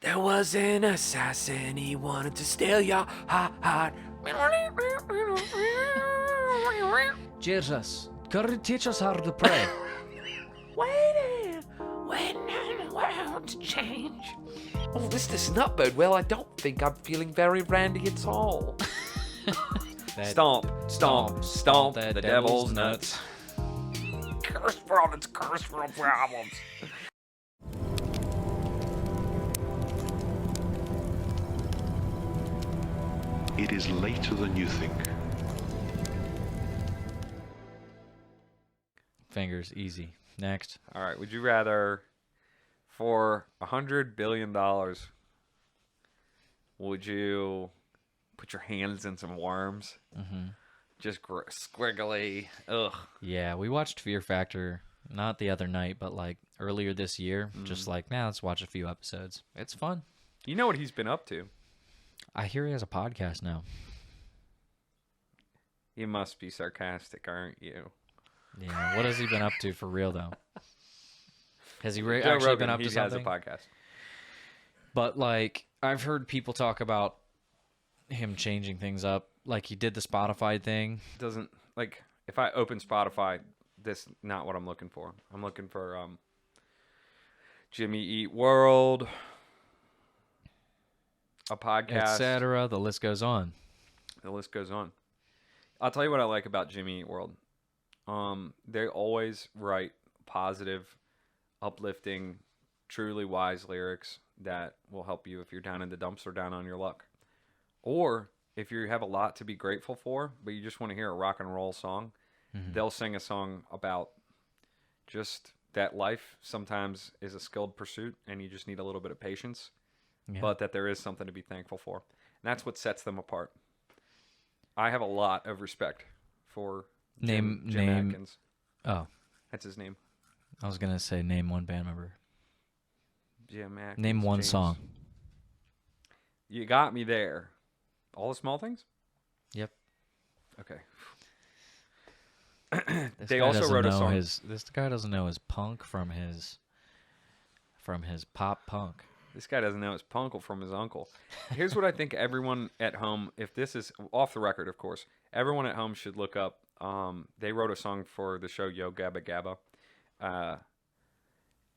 There was an assassin, he wanted to steal your heart. Jesus, could you teach us how to pray? Waiting on the world to change. Oh, this does not bode well. I don't think I'm feeling very randy at all. Stomp, stomp, stomp the devil's nuts. Curse for all its curse for all problems. It is later than you think. Fingers, easy. Next. All right, would you rather, for $100 billion, would you put your hands in some worms? Mm-hmm. Just squiggly. Ugh. Yeah, we watched Fear Factor, not the other night, but like earlier this year. Just like, now let's watch a few episodes. It's fun. You know what he's been up to. I hear he has a podcast now. You must be sarcastic, aren't you? Yeah, what has he been up to for real, though? Has he Joe actually Rogan, been up he to something? has a podcast. But, like, I've heard people talk about him changing things up. Like, he did the Spotify thing. Doesn't, like, if I open Spotify, this not what I'm looking for. I'm looking for Jimmy Eat World, a podcast, etc. The list goes on. The list goes on. I'll tell you what I like about Jimmy Eat World. They always write positive, uplifting, truly wise lyrics that will help you if you're down in the dumps or down on your luck. Or if you have a lot to be grateful for, but you just want to hear a rock and roll song, they'll sing a song about just that life sometimes is a skilled pursuit and you just need a little bit of patience, but that there is something to be thankful for. And that's what sets them apart. I have a lot of respect for Jim Atkins. Oh, That's his name. I was going to say name one band member. Jim Atkins. Name one song. You got me there. All the small things? Yep. Okay. This They guy also doesn't wrote a know song. This guy doesn't know his punk from his pop punk. This guy doesn't know his punkle from his uncle. Here's what I think everyone at home, if this is off the record, of course, everyone at home should look up. They wrote a song for the show Yo Gabba Gabba.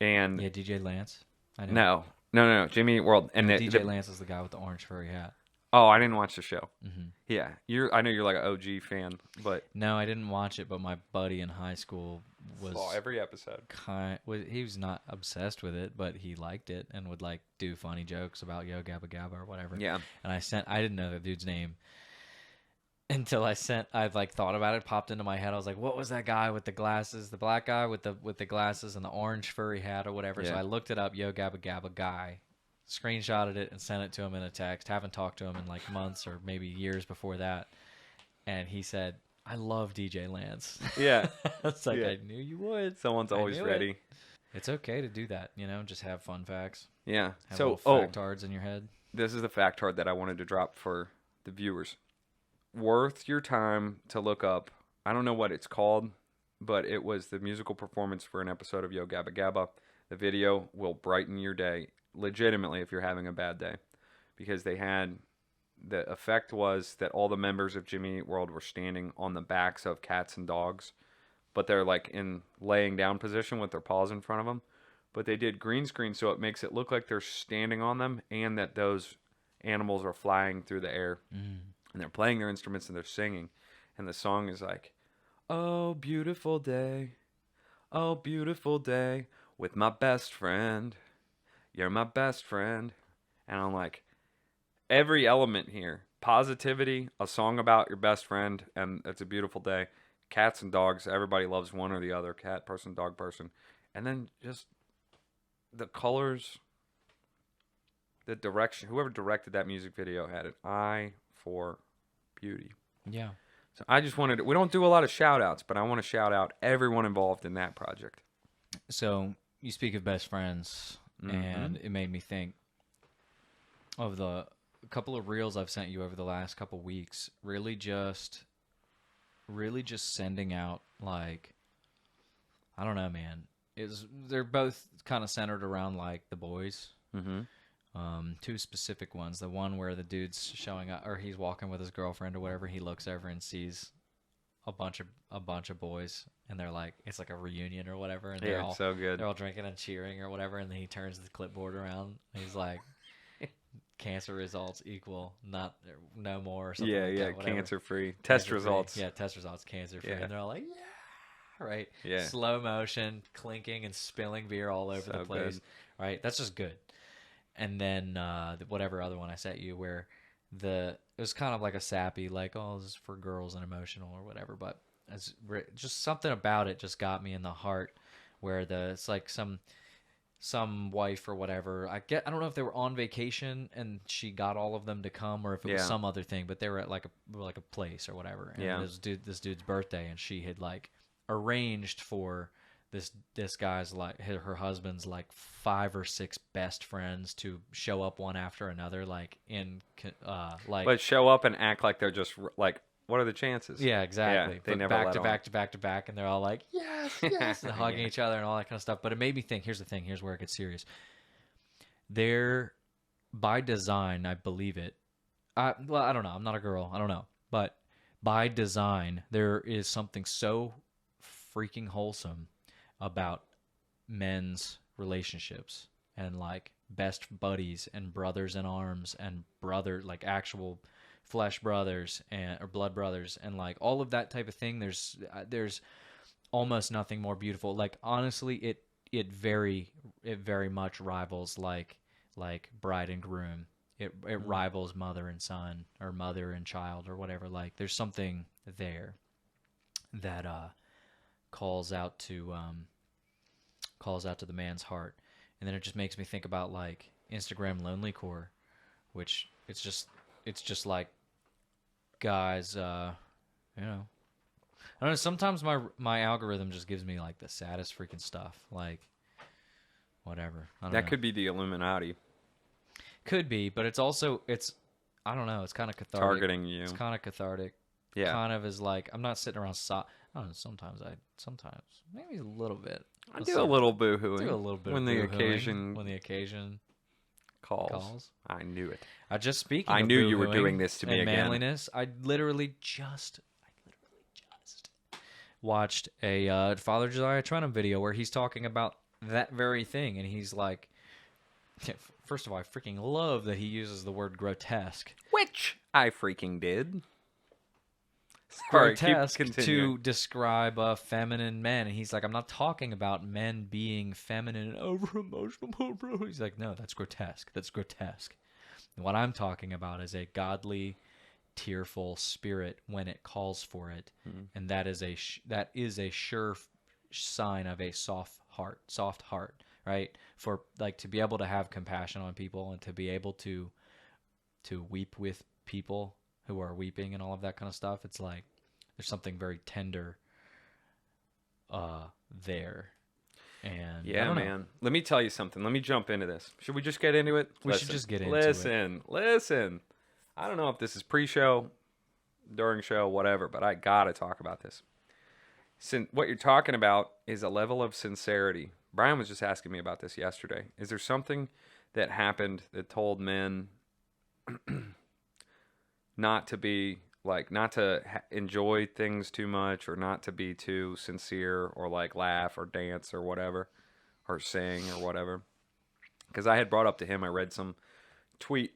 And Yeah, DJ Lance. I know. No. Jimmy Eat World. And DJ Lance is the guy with the orange furry hat. Oh, I didn't watch the show. Mm-hmm. Yeah, I know you're like an OG fan, but No, I didn't watch it, but my buddy in high school was every episode. he was not obsessed with it, but he liked it and would like do funny jokes about Yo Gabba Gabba or whatever. Yeah. And I didn't know the dude's name until I like thought about it, popped into my head. I was like, what was that guy with the glasses? The black guy with the glasses and the orange furry hat or whatever. So Yeah. I looked it up, Yo Gabba Gabba guy. Screenshotted it and sent it to him in a text. Haven't talked to him in like months or maybe years before that. And he said, I love DJ Lance. Yeah. It's like, Yeah. I knew you would. Someone's I always knew ready. it. It's okay to do that, just have fun facts. Yeah. Have So, little factards in your head. this is the factard that I wanted to drop for the viewers. Worth your time to look up. I don't know what it's called, but it was the musical performance for an episode of Yo Gabba Gabba. The video will brighten your day, legitimately, if you're having a bad day, because the effect was that all the members of Jimmy Eat World were standing on the backs of cats and dogs, but they're like in laying down position with their paws in front of them. But they did green screen, so it makes it look like they're standing on them and that those animals are flying through the air. And they're playing their instruments and they're singing. And the song is like, oh, beautiful day, with my best friend. You're my best friend. And I'm like, every element here, positivity, a song about your best friend, and it's a beautiful day. Cats and dogs, everybody loves one or the other, cat person, dog person. And then just the colors, the direction, whoever directed that music video had an eye for beauty. Yeah. So I just wanted to, we don't do a lot of shout outs, but I want to shout out everyone involved in that project. So you speak of best friends, and it made me think of the couple of reels I've sent you over the last couple weeks. Really just sending out, like, I don't know, man. They're both kind of centered around like the boys. Two specific ones. The one where the dude's showing up, or he's walking with his girlfriend or whatever. He looks over and sees a bunch of boys, and they're like, it's like a reunion or whatever, and Yeah, it's so good. they're all drinking and cheering or whatever, and then he turns the clipboard around, and he's like, cancer results equal no more or something Yeah, like yeah, that, whatever. cancer-free. Test Cancer-free. results. Yeah, test results cancer-free. Yeah. And they're all like, yeah, right? Yeah. Slow motion, clinking and spilling beer all over So the place, good. right? That's just good. And then whatever other one I sent you where it was kind of like a sappy, like, oh, this is for girls and emotional or whatever, but just something about it just got me in the heart where it's like some wife or whatever. I don't know if they were on vacation and she got all of them to come or if it was some other thing, but they were at like a place or whatever. And Yeah. this dude's birthday, and she had like arranged for this guy's like her husband's like 5 or 6 best friends to show up one after another, like But show up and act like they're just like, what are the chances? yeah, exactly. Yeah, they But never back let to on. back to back to back, and they're all like, yes, yes, and hugging Yeah. each other and all that kind of stuff. But it made me think. Here's the thing. Here's where it gets serious. They're by design, I believe it. Well, I don't know. I'm not a girl. I don't know. But by design, there is something so freaking wholesome about men's relationships and like best buddies and brothers in arms and like actual flesh brothers or blood brothers and like all of that type of thing. There's almost nothing more beautiful. Like honestly, it very much rivals like bride and groom. It rivals mother and son or mother and child or whatever. Like there's something there that calls out to the man's heart. And then it just makes me think about like Instagram lonely core, which it's just like guys, I don't know, sometimes my algorithm just gives me like the saddest freaking stuff, like whatever. I don't know. That could be the Illuminati Could be, but it's also I don't know, it's kind of cathartic. targeting you. It's kind of cathartic. Yeah. Kind of is like I'm not sitting around I don't know, sometimes maybe a little bit. I do a little boo-hooing. Do a little bit when of the boo-hooing occasion calls. calls. I knew it. Speaking I of knew you were boo-hooing doing this to me and again. manliness, I literally just watched a Father Josiah Trenum video where he's talking about that very thing, and he's like, first of all, I freaking love that he uses the word grotesque. Which I freaking did. Sorry, keep Grotesque to continuing. describe feminine men, and he's like, I'm not talking about men being feminine and over emotional. He's like, no, that's grotesque. That's grotesque. And what I'm talking about is a godly, tearful spirit when it calls for it, and that is a sure sign of a soft heart, right? For like to be able to have compassion on people and to be able to weep with people who are weeping and all of that kind of stuff. It's like there's something very tender there. And I Yeah, don't know. man. Let me tell you something. Let me jump into this. Should we just get into it? We should just get into it. Listen. I don't know if this is pre-show, during show, whatever, but I gotta talk about this. What you're talking about is a level of sincerity. Brian was just asking me about this yesterday. Is there something that happened that told men not to enjoy things too much, or not to be too sincere, or like laugh or dance or whatever, or sing or whatever? Because I had brought up to him, I read some tweet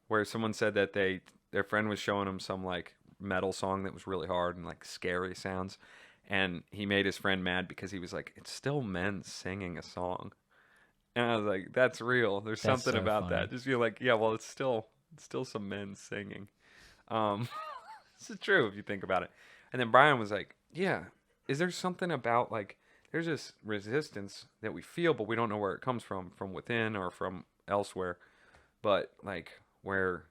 where someone said that their friend was showing him some like metal song that was really hard and like scary sounds, and he made his friend mad because he was like, it's still men singing a song. And I was like, that's real. There's That's something so about funny. that. Just feel like, yeah, well, it's still some men singing. This is true if you think about it. And then Brian was like, yeah, is there something about like, there's this resistance that we feel, but we don't know where it comes from within or from elsewhere. But like where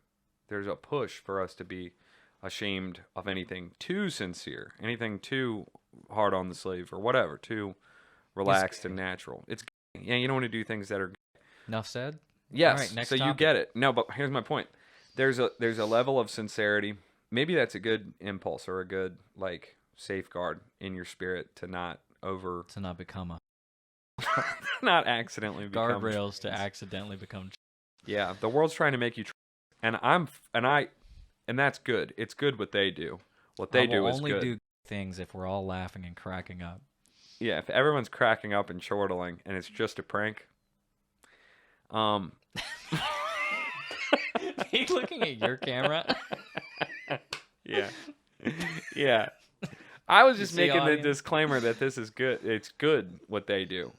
there's a push for us to be ashamed of anything too sincere, anything too hard on the sleeve or whatever, too relaxed and natural. It's, yeah, you don't want to do things that are. Enough said? Yes. All right, next so you topic. get it. No, but here's my point. There's a level of sincerity. Maybe that's a good impulse or a good like safeguard in your spirit to not To not become a not accidentally become guardrails to accidentally become. Yeah, the world's trying to make you, and that's good. It's good what they do. What they do will is only good. do things if we're all laughing and cracking up. Yeah, if everyone's cracking up and chortling, and it's just a prank. Are you looking at your camera? Yeah, yeah. I was just see, making the audience? disclaimer that this is good. It's good what they do.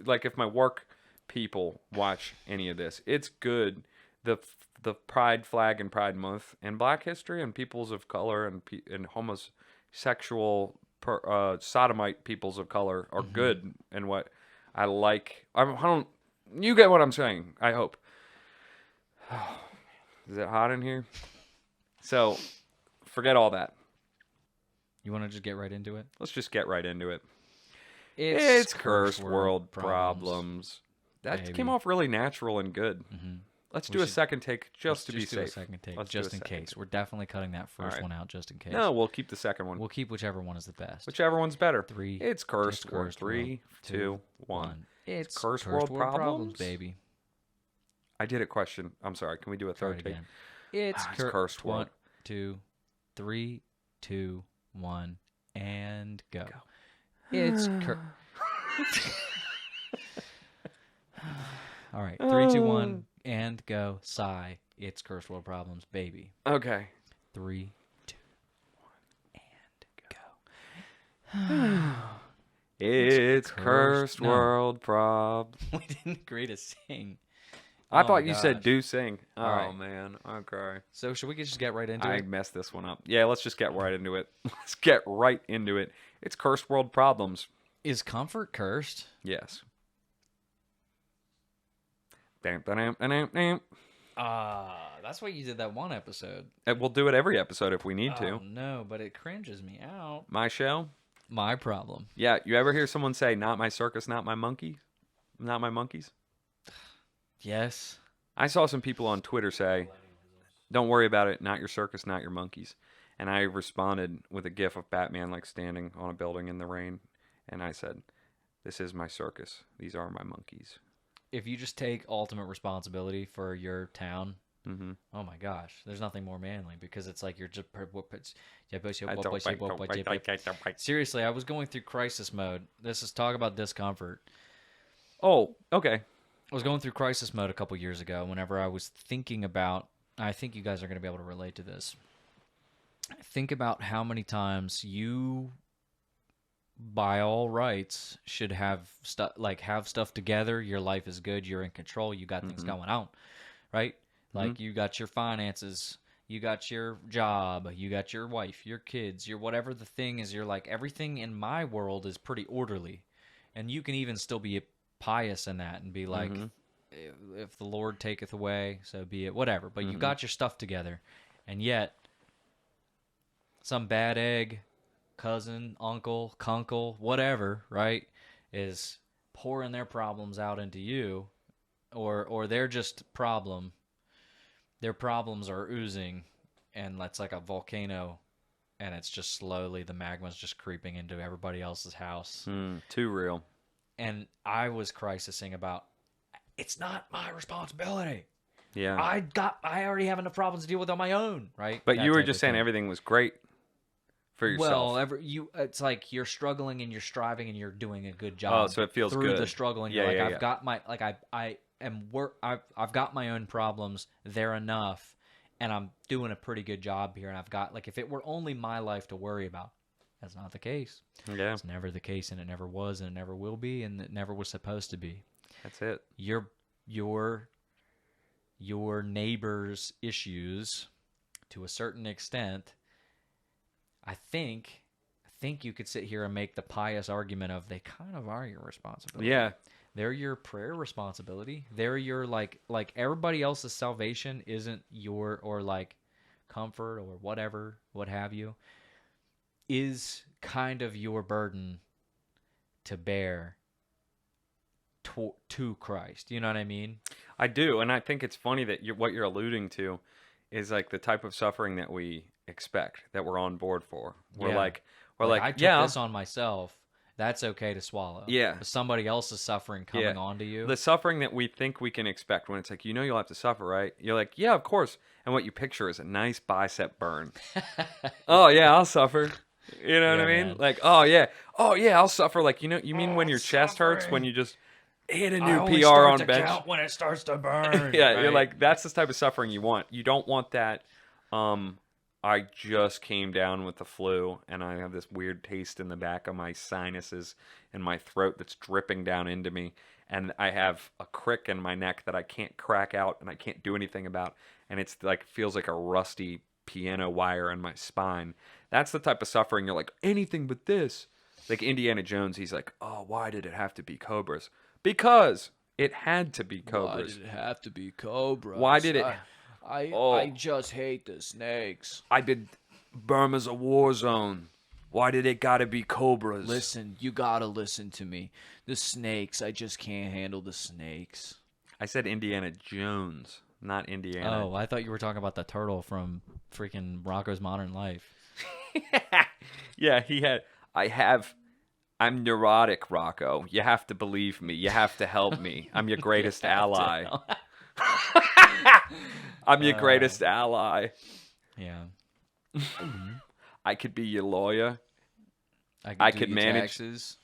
Like if my work people watch any of this, it's good. The Pride flag and Pride Month and Black History and peoples of color and homosexual sodomite peoples of color are good. And what I like, I don't. You get what I'm saying. I hope. Is it hot in here? So, forget all that. You want to just get right into it? Let's just get right into it. It's Cursed World Problems. That baby. came off really natural and good. Let's do a second take just to be Let's do a safe. second take, Let's do just a in second case. take. We're definitely cutting that first Alright. one out just in case. No, we'll keep the second one. We'll keep whichever one is the best. Whichever one's better. Three. It's Cursed It's World. Cursed 3, World. 2, 1. It's Cursed World World Problems? baby. I did a question. I'm sorry. Can we do a Try third it take? again. It's Cursed World. 1, 2, 3, 2, 1, and go. It's All right. 3, 2, 1, and go. Sigh. It's Cursed World Problems, baby. Okay. 3, 2, 1, and go. It's Cursed No. World Problems. We didn't agree to sing. I Oh thought my you said gosh. do sing. Oh, right. man. Okay. So should we just get right into I it? messed this one up. Yeah, let's just get right into it. Let's get right into it. It's Cursed World Problems. Is comfort cursed? Yes. Dam, dam, dam, dam. That's why you did that one episode. And we'll do it every episode if we need Oh to. no, but it cringes me out. My show? My problem. Yeah, you ever hear someone say, not my circus, not my monkey? Not my monkeys? Yes. I saw some people on Twitter say, don't worry about it, not your circus, not your monkeys. And I responded with a gif of Batman like standing on a building in the rain. And I said, this is my circus. These are my monkeys. If you just take ultimate responsibility for your town, Mm-hmm. oh my gosh, there's nothing more manly because it's like you're just seriously. I was going through crisis mode. This is talk about discomfort. Oh, okay. I was going through crisis mode a couple years ago. Whenever I was thinking about, I think you guys are going to be able to relate to this. Think about how many times you, by all rights, should have stuff together. Your life is good. You're in control. You got things going on, right? Like you got your finances, you got your job, you got your wife, your kids, your whatever the thing is. You're like, everything in my world is pretty orderly, and you can even still be pious in that and be like, if the Lord taketh away, so be it, whatever. But you got your stuff together, and yet some bad egg, cousin, uncle, kunkle, whatever, right, is pouring their problems out into you, or they're just problem. Their problems are oozing, and that's like a volcano, and it's just slowly, the magma's just creeping into everybody else's house. Too real. And I was crisising about, it's not my responsibility. Yeah. I already have enough problems to deal with on my own, right? But That you were type just of saying thing. everything was great for yourself. Well, it's like you're struggling and you're striving and you're doing a good job. Oh, so it feels through good. the struggle, and Yeah, you're like, yeah, I've got my I've got my own problems. They're enough, and I'm doing a pretty good job here. And I've got, like, if it were only my life to worry about, that's not the case. Yeah, It's never the case, and it never was, and it never will be, and it never was supposed to be. that's it. Your neighbor's issues, to a certain extent, I think you could sit here and make the pious argument of they kind of are your responsibility. Yeah. They're your prayer responsibility. They're your, like everybody else's salvation isn't your, or like comfort or whatever, what have you, is kind of your burden to bear to Christ. You know what I mean? I do, and I think it's funny that what you're alluding to is like the type of suffering that we expect, that we're on board for. We're Yeah. like, I took yeah, this on myself, that's okay to swallow. Yeah. But somebody else's suffering coming onto you. The suffering that we think we can expect when it's like, you'll have to suffer, right? You're like, yeah, of course. And what you picture is a nice bicep burn. Oh, yeah, I'll suffer. You know what I mean? Man. Like, oh, yeah, I'll suffer. Like, you mean when your chest hurts when you just hit a new PR on bench? Count when it starts to burn. Yeah, right? you're like, that's the type of suffering you want. You don't want that. I just came down with the flu, and I have this weird taste in the back of my sinuses and my throat that's dripping down into me, and I have a crick in my neck that I can't crack out and I can't do anything about, and it's like feels like a rusty piano wire in my spine. That's the type of suffering you're like, anything but this. Like Indiana Jones, he's like, oh, why did it have to be cobras? Because it had to be cobras. Why did it have to be cobras? Why did it? I just hate the snakes. Burma's a war zone. Why did it gotta be cobras? Listen, you gotta listen to me. The snakes, I just can't handle the snakes. I said Indiana Jones, not Indiana. Oh, I thought you were talking about the turtle from freaking Rocco's Modern Life. Yeah, I'm neurotic, Rocco. You have to believe me. You have to help me. I'm your greatest ally. I'm your greatest ally. Yeah. I could be your lawyer. I could manage taxes.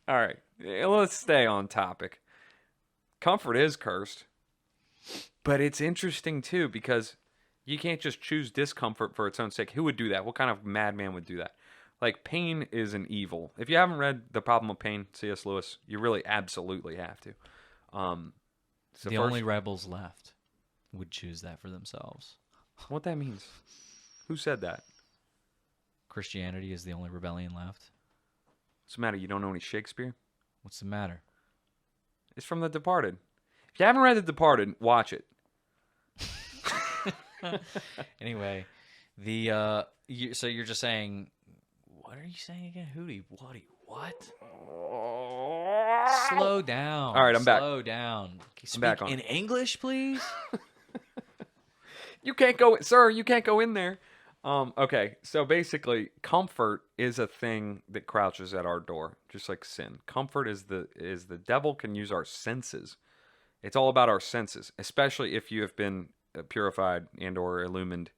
All right, let's stay on topic. Comfort is cursed, but it's interesting too because you can't just choose discomfort for its own sake. Who would do that? What kind of madman would do that? Like, pain is an evil. If you haven't read The Problem of Pain, C.S. Lewis, you really absolutely have to. The only rebels left would choose that for themselves. What that means? Who said that? Christianity is the only rebellion left. What's the matter? You don't know any Shakespeare? What's the matter? It's from The Departed. If you haven't read The Departed, watch it. Anyway, so you're just saying, what are you saying again? Hootie, what? Slow down. All right, I'm back. Slow down. I'm back on in it. English, please. You can't go, sir. You can't go in there. Okay, so basically, comfort is a thing that crouches at our door, just like sin. Comfort is the devil can use our senses. It's all about our senses, especially if you have been purified and or illumined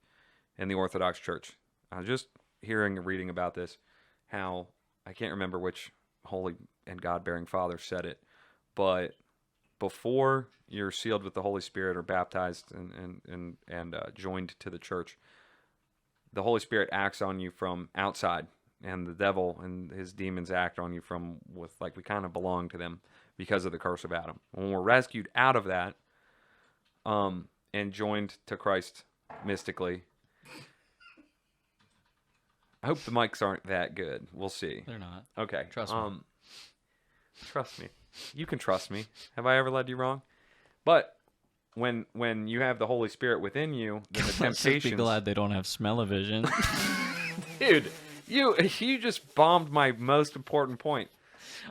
in the Orthodox Church. I was just hearing and reading about this, how I can't remember which holy and God-bearing father said it, but before you're sealed with the Holy Spirit or baptized and joined to the church, the Holy Spirit acts on you from outside, and the devil and his demons act on you from with, like, we kind of belong to them because of the curse of Adam. When we're rescued out of that, and joined to Christ mystically, I hope the mics aren't that good. We'll see. They're not. Okay. Trust me. Trust me. You can trust me. Have I ever led you wrong? But when you have the Holy Spirit within you, then the Let's just be temptations. glad they don't have smell-o-vision. Dude, you just bombed my most important point.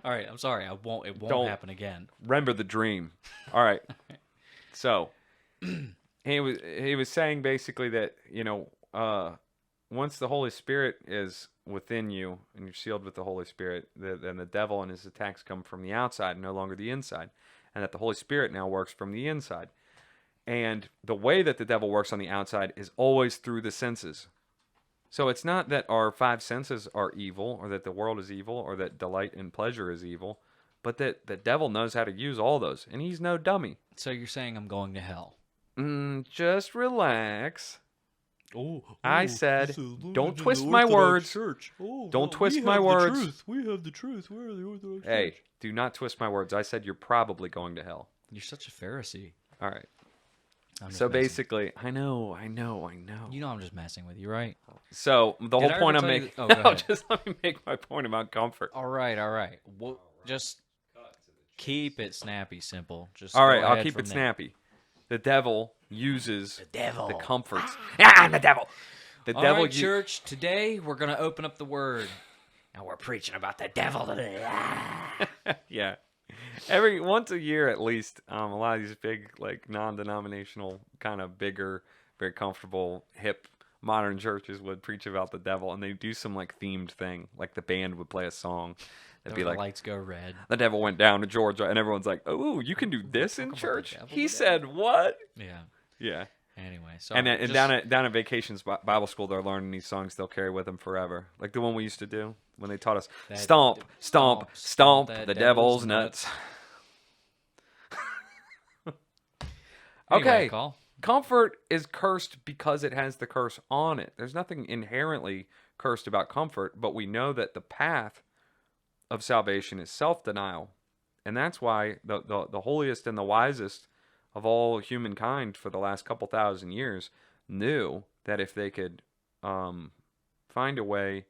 All right, I'm sorry. It won't Don't. happen again. Remember the dream. All right. So he was saying basically that, once the Holy Spirit is within you and you're sealed with the Holy Spirit, then the devil and his attacks come from the outside, no longer the inside, and that the Holy Spirit now works from the inside. And the way that the devil works on the outside is always through the senses. So it's not that our five senses are evil, or that the world is evil, or that delight and pleasure is evil, but that the devil knows how to use all those, and he's no dummy. So you're saying I'm going to hell? Just relax. Oh, I said, don't twist my words. Don't twist my words. We have the truth. We're the Orthodox Church. Hey, do not twist my words. I said you're probably going to hell. You're such a Pharisee. All right. I'm just So messing. basically, I know. You know I'm just messing with you, right? So the whole I point ever I'm tell you making. that- oh, go ahead. Just let me make my point about comfort. All right. Well, just keep it snappy, simple. Just All right, go I'll ahead keep from it there. snappy. The devil uses the devil. comforts. I'm the devil. The All devil. right, church. Today we're gonna open up the Word, and we're preaching about the devil today. Yeah. Once a year at least, a lot of these big, like, non-denominational, kind of bigger, very comfortable, hip modern churches would preach about the devil, and they do some like themed thing, like the band would play a song. It'd be The like lights go red. the devil went down to Georgia, and everyone's like, "Oh, you can do this in Talk about the church?" devil He today? said, "What?" Yeah. Yeah. Anyway, so And just- down at Vacations Bible School, they're learning these songs they'll carry with them forever, like the one we used to do when they taught us That- stomp, stomp, stomp that the devil's nuts. Anyway, Okay, call. comfort is cursed because it has the curse on it. There's nothing inherently cursed about comfort, but we know that the path of salvation is self-denial, and that's why the holiest and the wisest of all humankind for the last couple thousand years knew that if they could find a way.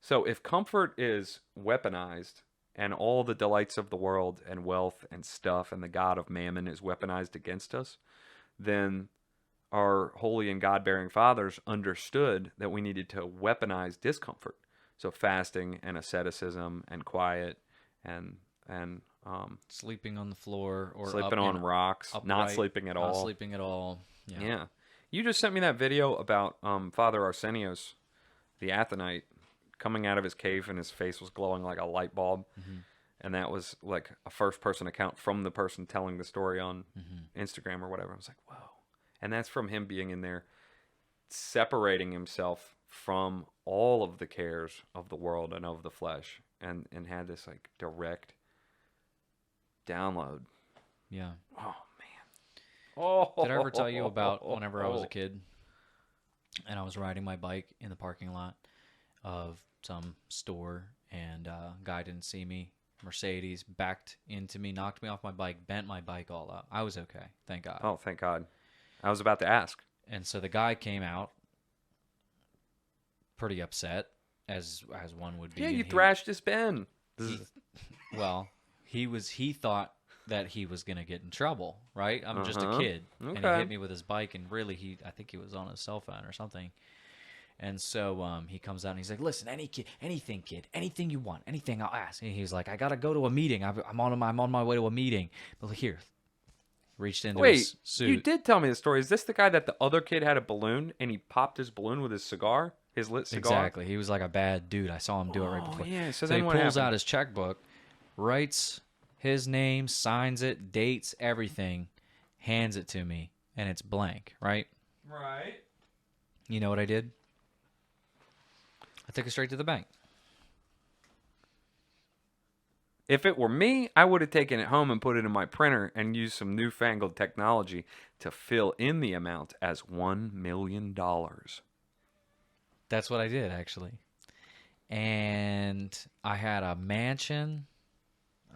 So if comfort is weaponized and all the delights of the world and wealth and stuff and the god of mammon is weaponized against us, then our holy and God-bearing fathers understood that we needed to weaponize discomfort. So fasting and asceticism and quiet and Sleeping on the floor or sleeping up on in- rocks, not upright, sleeping at not all. sleeping at all. Yeah. Yeah. You just sent me that video about Father Arsenios, the Athonite, coming out of his cave and his face was glowing like a light bulb. Mm-hmm. And that was like a first-person account from the person telling the story on Mm-hmm. Instagram or whatever. I was like, whoa. And that's from him being in there, separating himself from all of the cares of the world and of the flesh, and had this like direct download. Yeah. Oh man. Oh. Did I ever tell you about whenever I was a kid and I was riding my bike in the parking lot of some store and a guy didn't see me. Mercedes backed into me, knocked me off my bike, bent my bike all up. I was okay, thank God. Oh, thank God. I was about to ask. And so the guy came out pretty upset, as one would be. Yeah, and you he- thrashed his Ben. Well, he thought that he was gonna get in trouble, right? I'm just a Uh-huh. kid, and he Okay. hit me with his bike, and really, I think he was on his cell phone or something. And so he comes out and he's like, "Listen, kid, anything you want, anything I'll ask." And he's like, "I gotta go to a meeting. I'm on my way to a meeting." But look here, reached into Wait, his suit. you did tell me the story. Is this the guy that the other kid had a balloon and he popped his balloon with his cigar? His lit cigar? Exactly. He was like a bad dude. I saw him do it right before. yeah. So So then he what pulls happened? out his checkbook, writes his name, signs it, dates, everything, hands it to me, and it's blank, right? Right. You know what I did? I took it straight to the bank. If it were me, I would have taken it home and put it in my printer and used some newfangled technology to fill in the amount as $1 million. That's what I did, actually. And I had a mansion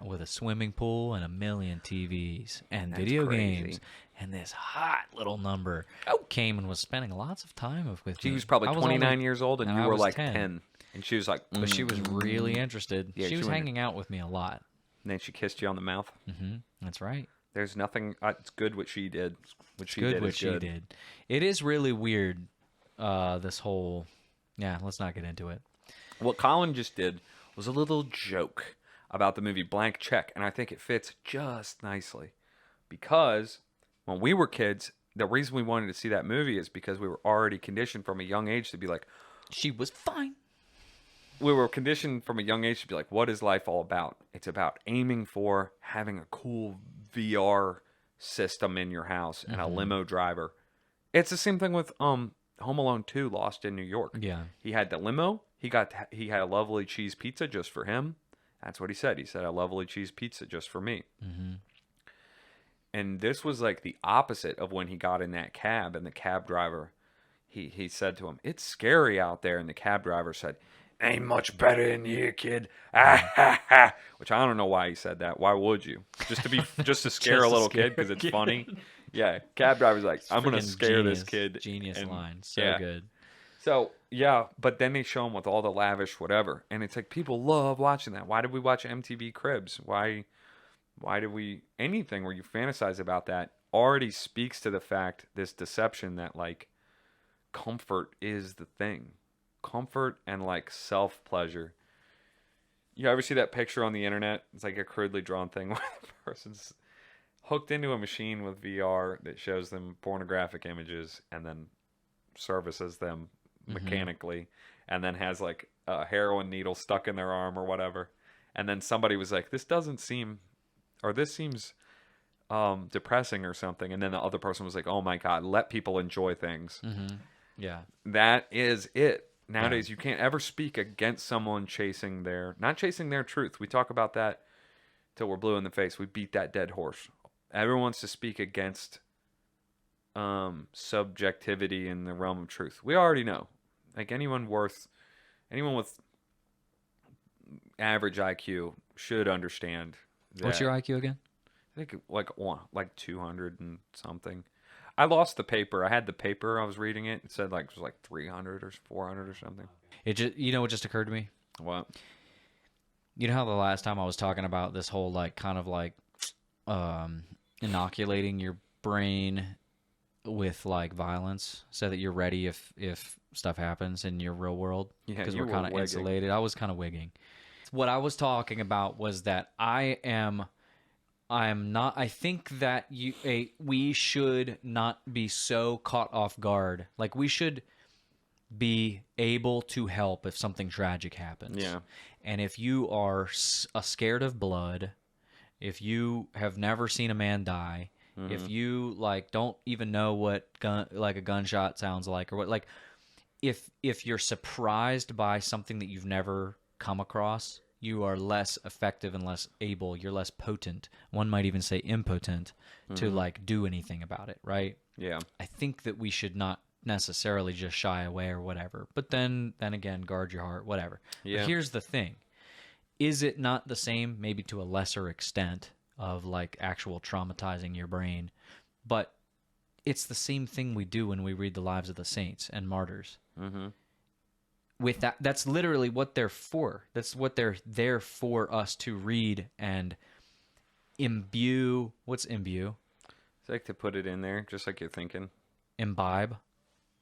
with a swimming pool and a million TVs and That's video crazy. games. And this hot little number came and was spending lots of time with She me. was probably I 29 only- years old and and you I were was like 10. 10. And she was like, But she was really interested. Yeah, she she was went- hanging out with me a lot. And then she kissed you on the mouth. That's right. There's nothing. It's good what she did. What she Good did what is she good. did. It is really weird, this whole... Yeah, let's not get into it. What Colin just did was a little joke about the movie Blank Check, and I think it fits just nicely. Because when we were kids, the reason we wanted to see that movie is because we were already conditioned from a young age to be like, She was fine. we were conditioned from a young age to be like, what is life all about? It's about aiming for having a cool VR system in your house and a limo driver. It's the same thing with Home Alone 2, Lost in New York. Yeah. He had the limo. He had a lovely cheese pizza just for him. That's what he said. He said, a lovely cheese pizza just for me. And this was like the opposite of when he got in that cab, and the cab driver, he said to him, "It's scary out there." And the cab driver said, "Ain't much better in here, kid." Ah, ha, ha. Which I don't know why he said that. Why would you? Just to scare a to little scare kid because a it's kid. funny. Yeah, cab driver's like, "I'm gonna Freaking scare this genius. kid." Genius And, line. So yeah. good. So yeah, but then they show him with all the lavish whatever, and it's like people love watching that. Why did we watch MTV Cribs? Why did we anything where you fantasize about that already speaks to the fact, this deception that like comfort is the thing, comfort and like self pleasure. You ever see that picture on the internet? It's like a crudely drawn thing where the person's hooked into a machine with VR that shows them pornographic images and then services them mechanically, and then has like a heroin needle stuck in their arm or whatever. And then somebody was like, "This doesn't seem, or this seems depressing or something." And then the other person was like, "Oh my God, let people enjoy things." Yeah. That is it. Nowadays, you can't ever speak against someone not chasing their truth. We talk about that till we're blue in the face. We beat that dead horse. Everyone wants to speak against subjectivity in the realm of truth. We already know. Like anyone with average IQ should understand that. What's your IQ again? I think like 200 and something. I lost the paper. I had the paper. I was reading it. It said it was like 300 or 400 or something. It just, what just occurred to me? What? You know how the last time I was talking about this whole inoculating your brain with violence so that you're ready if stuff happens in your real world, Yeah, because you we're kind of were wigging. insulated. I was kind of wigging. What I was talking about was that I am not. I think that we should not be so caught off guard. Like, we should be able to help if something tragic happens. Yeah. And if you are scared of blood, if you have never seen a man die, if you don't even know what a gunshot sounds like, or what, if you're surprised by something that you've never come across, you are less effective and less able. You're less potent. One might even say impotent to do anything about it, right? Yeah. I think that we should not necessarily just shy away or whatever. But then again, guard your heart, whatever. Yeah. But here's the thing. Is it not the same, maybe to a lesser extent, of actual traumatizing your brain? But it's the same thing we do when we read the lives of the saints and martyrs. Mm-hmm. With that's literally what they're for. That's what they're there for us to read and imbue. What's imbue? It's like to put it in there, just like you're thinking. Imbibe.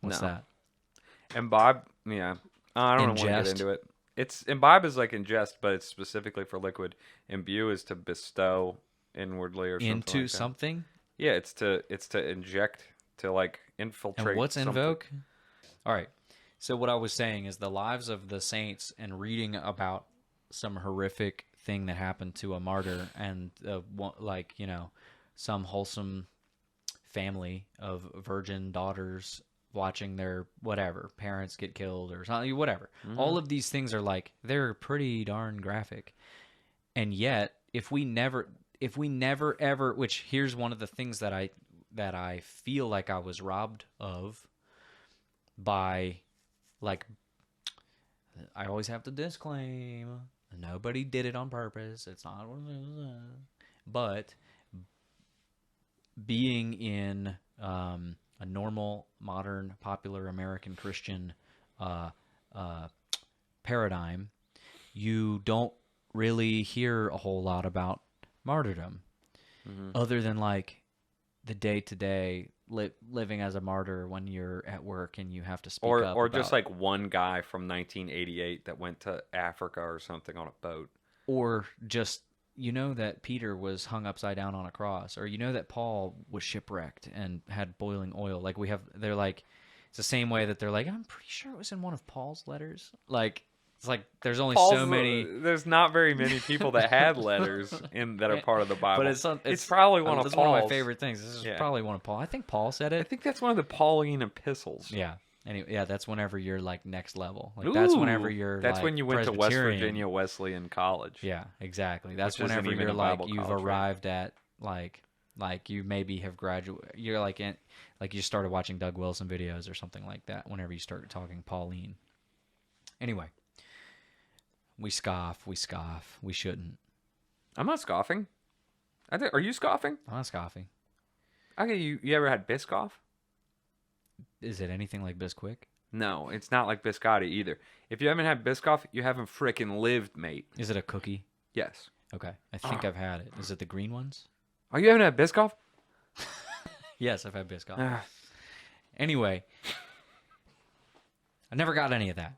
What's No. that? Imbibe, yeah. I don't want to get Ingest. into it. It's imbibe is like ingest, but it's specifically for liquid. Imbue is to bestow inwardly or something Into like that. something? Yeah, it's to inject, to infiltrate. And what's something. invoke? All right. So what I was saying is the lives of the saints and reading about some horrific thing that happened to a martyr and some wholesome family of virgin daughters watching their parents get killed or something, whatever. All of these things are they're pretty darn graphic. And yet, if we never ever, which here's one of the things that I feel like I was robbed of by, I always have to disclaim, nobody did it on purpose. It's not, but being in a normal, modern, popular American Christian paradigm, you don't really hear a whole lot about martyrdom, other than the day-to-day living as a martyr when you're at work and you have to speak up or about, just one guy from 1988 that went to Africa or something on a boat, or just that Peter was hung upside down on a cross, or that Paul was shipwrecked and had boiling oil. They're it's the same way that they're I'm pretty sure it was in one of Paul's letters. It's there's only so many. There's not very many people that had letters that are part of the Bible. But it's probably one of Paul's. Paul's. One of my favorite things. This is probably one of Paul. I think Paul said it. I think that's one of the Pauline epistles. Yeah. Anyway, yeah, that's whenever you're next level. That's whenever you're. That's when you went to West Presbyterian. Virginia Wesleyan College. Yeah, exactly. That's Which isn't whenever even you're a Bible you've college, right? arrived at you maybe have graduated. You're you started watching Doug Wilson videos or something like that. Whenever you start talking Pauline. Anyway, we scoff. We shouldn't. I'm not scoffing. Are you scoffing? I'm not scoffing. Okay, you ever had Biscoff? Is it anything like Bisquick? No, it's not like biscotti either. If you haven't had Biscoff, you haven't frickin' lived, mate. Is it a cookie? Yes. Okay, I think I've had it. Is it the green ones? Oh, you haven't had Biscoff? Yes, I've had Biscoff. Anyway, I never got any of that.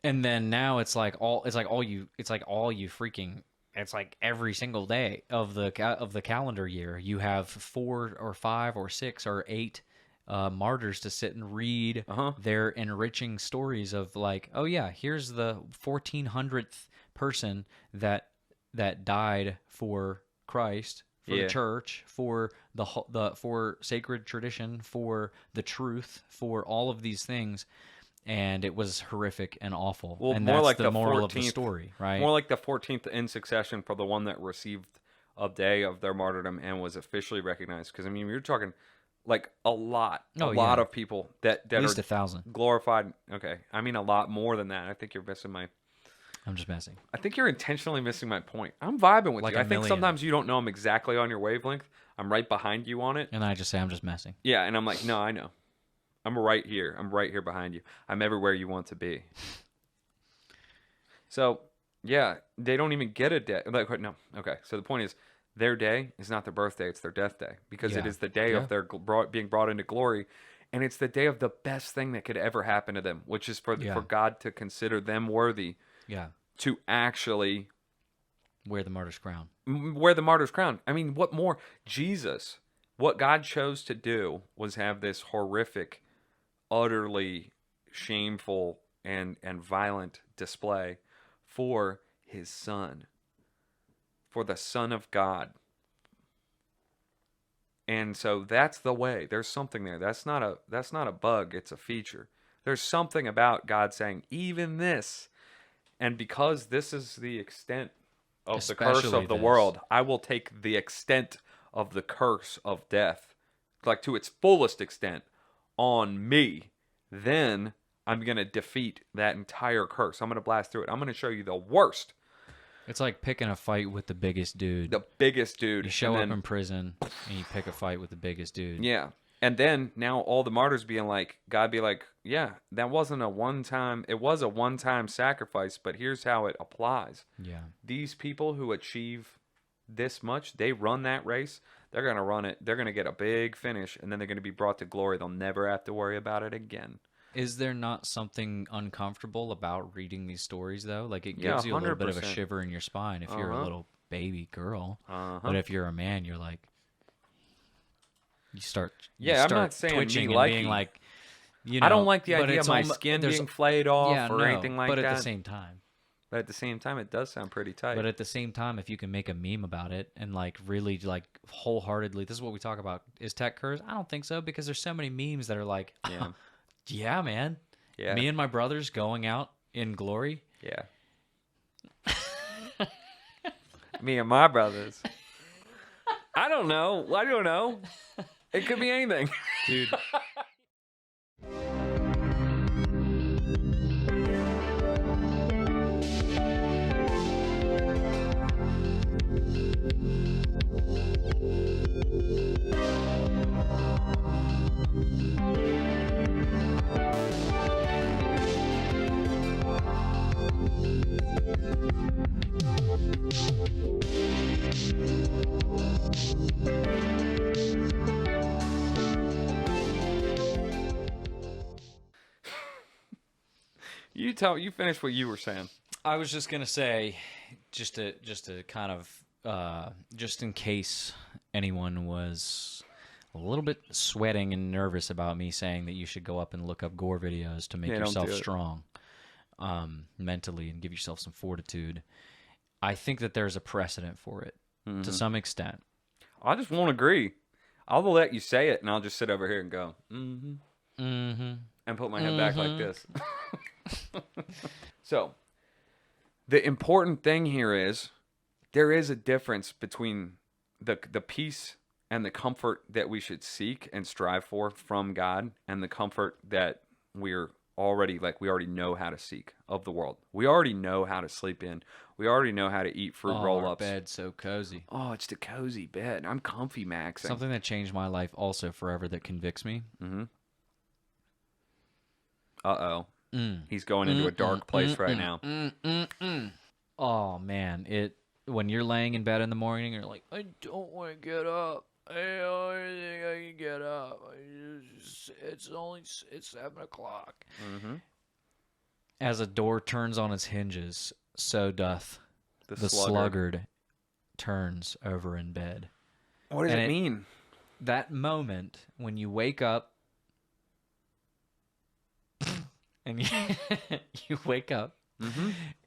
And then now it's all you freaking. It's every single day of the calendar year, you have 4 or 5 or 6 or 8 martyrs to sit and read Uh-huh. their enriching stories of like, oh yeah, here's the 1400th person that died for Christ, for Yeah. the church, for for sacred tradition, for the truth, for all of these things, and it was horrific and awful. Well, And more that's like the the moral of 14th the story, right? More like the 14th in succession for the one that received a day of their martyrdom and was officially recognized. Because I mean, you're talking like a lot Oh, yeah. of people that At least are 1,000. glorified. Okay, I mean a lot more than that. I think you're missing my. I'm just messing. I think you're intentionally missing my point. I'm vibing with Like you. a I think million. sometimes you don't know I'm exactly on your wavelength. I'm right behind you on it. And I just say I'm just messing. Yeah, and I'm like, no, I know. I'm right here. I'm right here behind you. I'm everywhere you want to be. So, yeah, they don't even get a day. Like, no, okay. So the point is, their day is not their birthday; it's their death day, because it Yeah. is the day Yeah. of their being brought into glory, and it's the day of the best thing that could ever happen to them, which is for Yeah. God to consider them worthy Yeah. to actually Wear the martyr's crown. wear the martyr's crown. I mean, what more? Jesus, what God chose to do was have this horrific, utterly shameful and violent display for his son, for the Son of God. And so that's the way. There's something there. That's not a bug, it's a feature. There's something about God saying, even this, and because this is the extent of the curse Especially of the this. world, I will take the extent of the curse of death, like to its fullest extent, on me. Then I'm going to defeat that entire curse. I'm going to blast through it. I'm going to show you the worst, It's like picking a fight with the biggest dude. the biggest dude. You show and up then, in prison and you pick a fight with the biggest dude. yeah. And then now all the martyrs being like, God be like, yeah, that wasn't it was a one-time sacrifice, but here's how it applies. Yeah. These people who achieve this much, they run that race, they're going to run it. They're going to get a big finish, and then they're going to be brought to glory. They'll never have to worry about it again. Is there not something uncomfortable about reading these stories, though? Like, it Yeah, gives you a little bit of a 100%. shiver in your spine if you're a Uh-huh. little baby girl. Uh-huh. But if you're a man, you're like, you start Yeah, I'm not saying me twitching and liking- being like, you know, I don't like the but idea of it's my almo- skin there's- being flayed off yeah, or no, anything like but that. at the same time. But at the same time, it does sound pretty tight. But at the same time, if you can make a meme about it and like really like wholeheartedly, this is what we talk about. Is tech curse? I don't think so, because there's so many memes that are like, Yeah. yeah, man. Yeah. Me and my brothers going out in glory. Yeah. Me and my brothers. I don't know. I don't know. It could be anything. Dude. You finish what you were saying. I was just gonna say, just to kind of, just in case anyone was a little bit sweating and nervous about me saying that you should go up and look up gore videos to make Yeah, don't yourself do it. strong, mentally, and give yourself some fortitude. I think that there's a precedent for it to some extent. I just won't agree. I'll let you say it, and I'll just sit over here and go, mm-hmm, Mm-hmm. and put my head back like this. So, the important thing here is there is a difference between the peace and the comfort that we should seek and strive for from God, and the comfort that we already know how to seek of the world. We already know how to sleep in. We already know how to eat fruit Our roll-ups. bed so cozy. Oh, it's the cozy bed. I'm comfy maxing. Something that changed my life also forever that convicts me. Mm-hmm. Uh-oh. He's going into a dark place right now. Oh man, when you're laying in bed in the morning, you're like, I don't want to get up. I don't think I can get up. It's 7 o'clock. Mm-hmm. As a door turns on its hinges, so doth the sluggard. sluggard turns over in bed. What does And it it- mean? That moment when you wake up and you wake up,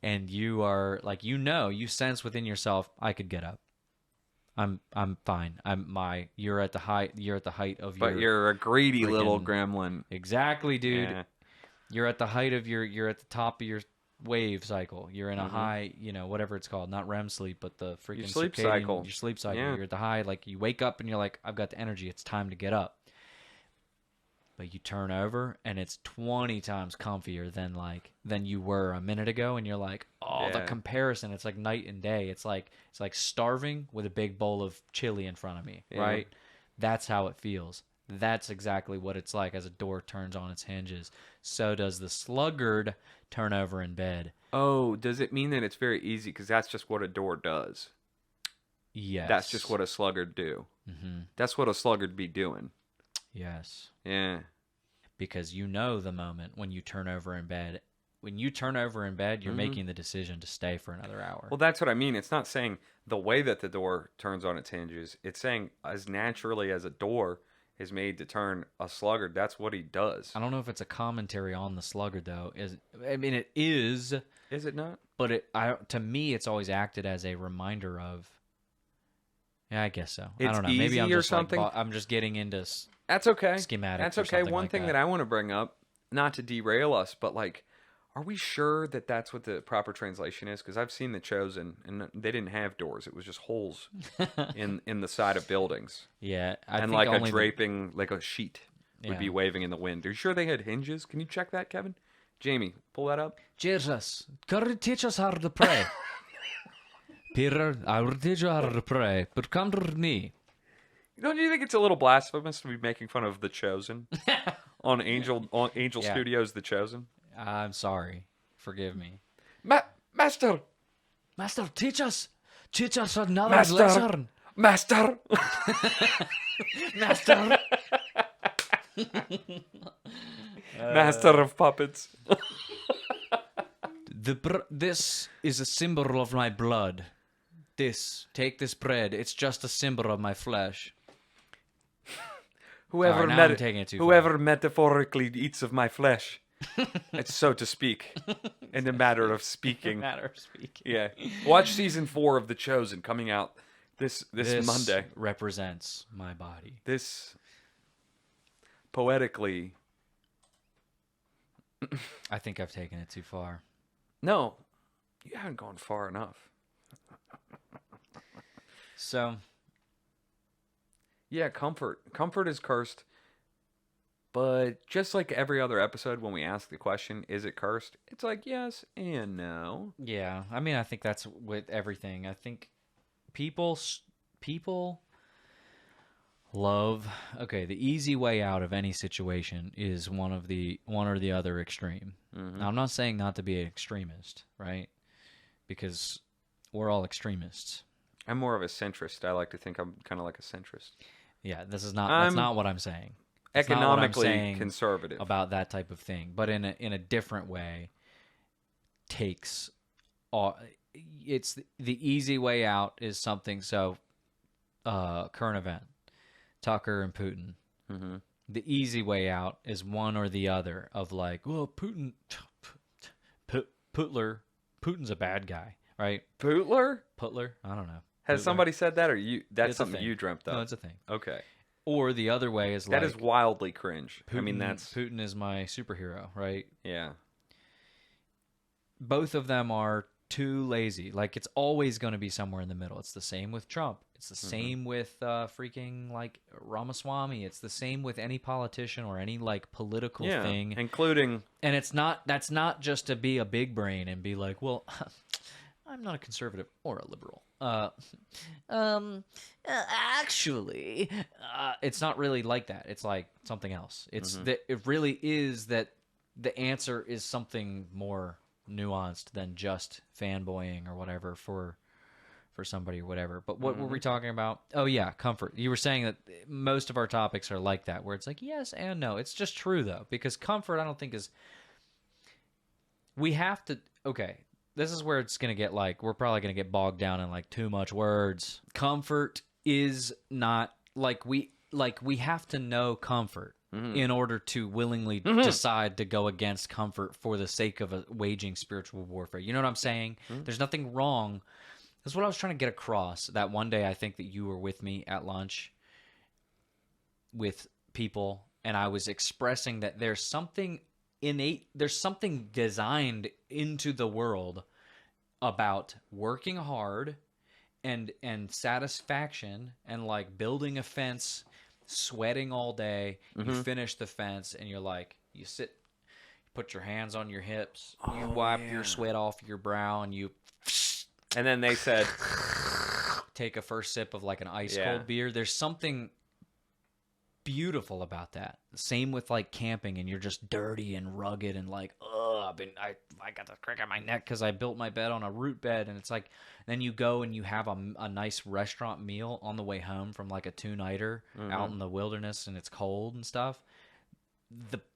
and you are like, you sense within yourself, I could get up. I'm fine. You're at the height of your. But you're a greedy little freaking- gremlin. Exactly, dude. Yeah. You're at the height of you're at the top of your wave cycle. You're in a high, whatever it's called, not REM sleep, but the freaking Your sleep circadian- cycle. Your sleep cycle. Yeah. You're at the high, like you wake up and you're like, I've got the energy. It's time to get up. But you turn over and it's 20 times comfier than you were a minute ago, and you're like, oh, the Yeah. comparison, it's like night and day. It's like starving with a big bowl of chili in front of me, right? That's how it feels. That's exactly what it's like as a door turns on its hinges. So does the sluggard turn over in bed. Oh, does it mean that it's very easy? Because that's just what a door does. Yes. That's just what a sluggard do. That's what a sluggard be doing. Yes. Yeah. Because you know the moment when you turn over in bed. When you turn over in bed, you're making the decision to stay for another hour. Well, that's what I mean. It's not saying the way that the door turns on its hinges. It's saying as naturally as a door is made to turn a sluggard, that's what he does. I don't know if it's a commentary on the sluggard, though. I mean, it is, Is it not? but to me, it's always acted as a reminder of. Yeah, I guess so. I It's don't know. Maybe I'm easy or just something? I'm just getting into. That's okay. Schematics That's or okay. something One like thing that. that I want to bring up, not to derail us, but like, are we sure that that's what the proper translation is? Because I've seen The Chosen, and they didn't have doors; it was just holes in the side of buildings, Yeah, I and think like a only draping, like a sheet would be Yeah. waving in the wind. Are you sure they had hinges? Can you check that, Kevin? Jamie, pull that up. Jesus, can you teach us how to pray? Peter, I will teach you how to pray, but come to me. Don't you think it's a little blasphemous to be making fun of The Chosen on Angel Yeah. Studios? The Chosen, I'm sorry. Forgive me. Master, Master, teach us another Master. lesson. Master. Master. Master of puppets. This is a symbol of my blood. Take this bread. It's just a symbol of my flesh. Whoever, Alright, now I'm taking it too far. whoever metaphorically eats of my flesh, it's so to speak, in the matter of speaking. Matter of speaking. Yeah, watch season 4 of The Chosen coming out this Monday. Represents my body. This poetically, I think I've taken it too far. no, you haven't gone far enough. So, Yeah, comfort is cursed. But just like every other episode, when we ask the question, is it cursed? It's like yes and no. yeah, I mean, I think that's with everything. I think people love. Okay, the easy way out of any situation is one or the other extreme. Now, I'm not saying not to be an extremist, right? Because we're all extremists. I'm more of a centrist. I like to think I'm kind of like a centrist. Yeah, that's not what I'm saying. That's not what I'm Economically saying conservative. about that type of thing, but in a different way. It's the easy way out is something. So, current event, Tucker and Putin. Mm-hmm. The easy way out is one or the other of like, well, Putin's a bad guy, right? Putler? Putler, I don't know. Has Putler. somebody said that, or you? That's It's a something thing. you dreamt up. No, it's a thing. Okay, Or the other way is that like is wildly cringe. I mean, Putin is my superhero, right? yeah. Both of them are too lazy. Like, it's always going to be somewhere in the middle. It's the same with Trump. It's the same with freaking like Ramaswamy. It's the same with any politician or any like political Yeah, thing. including And that's not just to be a big brain and be like, well, I'm not a conservative or a liberal. Actually, it's not really like that. It's like something else. It's that it really is that the answer is something more nuanced than just fanboying or whatever for somebody or whatever. But what were we talking about? Oh yeah, comfort. You were saying that most of our topics are like that, where it's like yes and no. It's just true though, because comfort I don't think is. We have to. Okay, this is where it's gonna get like we're probably gonna get bogged down in like too much words. Comfort is not like we have to know comfort. in order to willingly decide to go against comfort for the sake of waging spiritual warfare. You know what I'm saying? There's nothing wrong. That's what I was trying to get across. That one day I think that you were with me at lunch with people, and I was expressing that there's something innate, there's something designed into the world about working hard and satisfaction and like building a fence, sweating all day. You finish the fence and you're like, you sit, put your hands on your hips, you wipe your sweat off your brow, and you And then they said, take a first sip of like an ice cold beer. There's something beautiful about that. Same with like camping, and you're just dirty and rugged and like, I got the crick in my neck because I built my bed on a root bed. And it's like, then you go and you have a nice restaurant meal on the way home from like a 2-nighter out in the wilderness, and it's cold and stuff.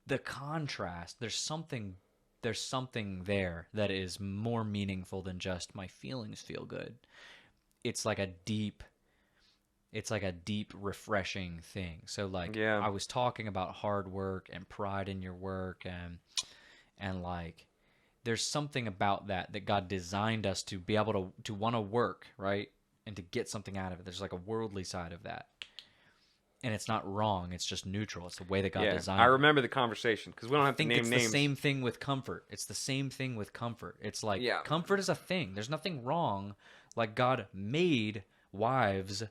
The contrast, there's something there that is more meaningful than just my feelings feel good. It's like a deep refreshing thing. So like, I was talking about hard work and pride in your work, and like, there's something about that God designed us to be able to want to work, right? And to get something out of it. There's like a worldly side of that. And it's not wrong. It's just neutral. It's the way that God designed it. I remember the conversation, because we don't have to name names. It's the same thing with comfort. It's the same thing with comfort. It's like, comfort is a thing. There's nothing wrong. Like, God made wives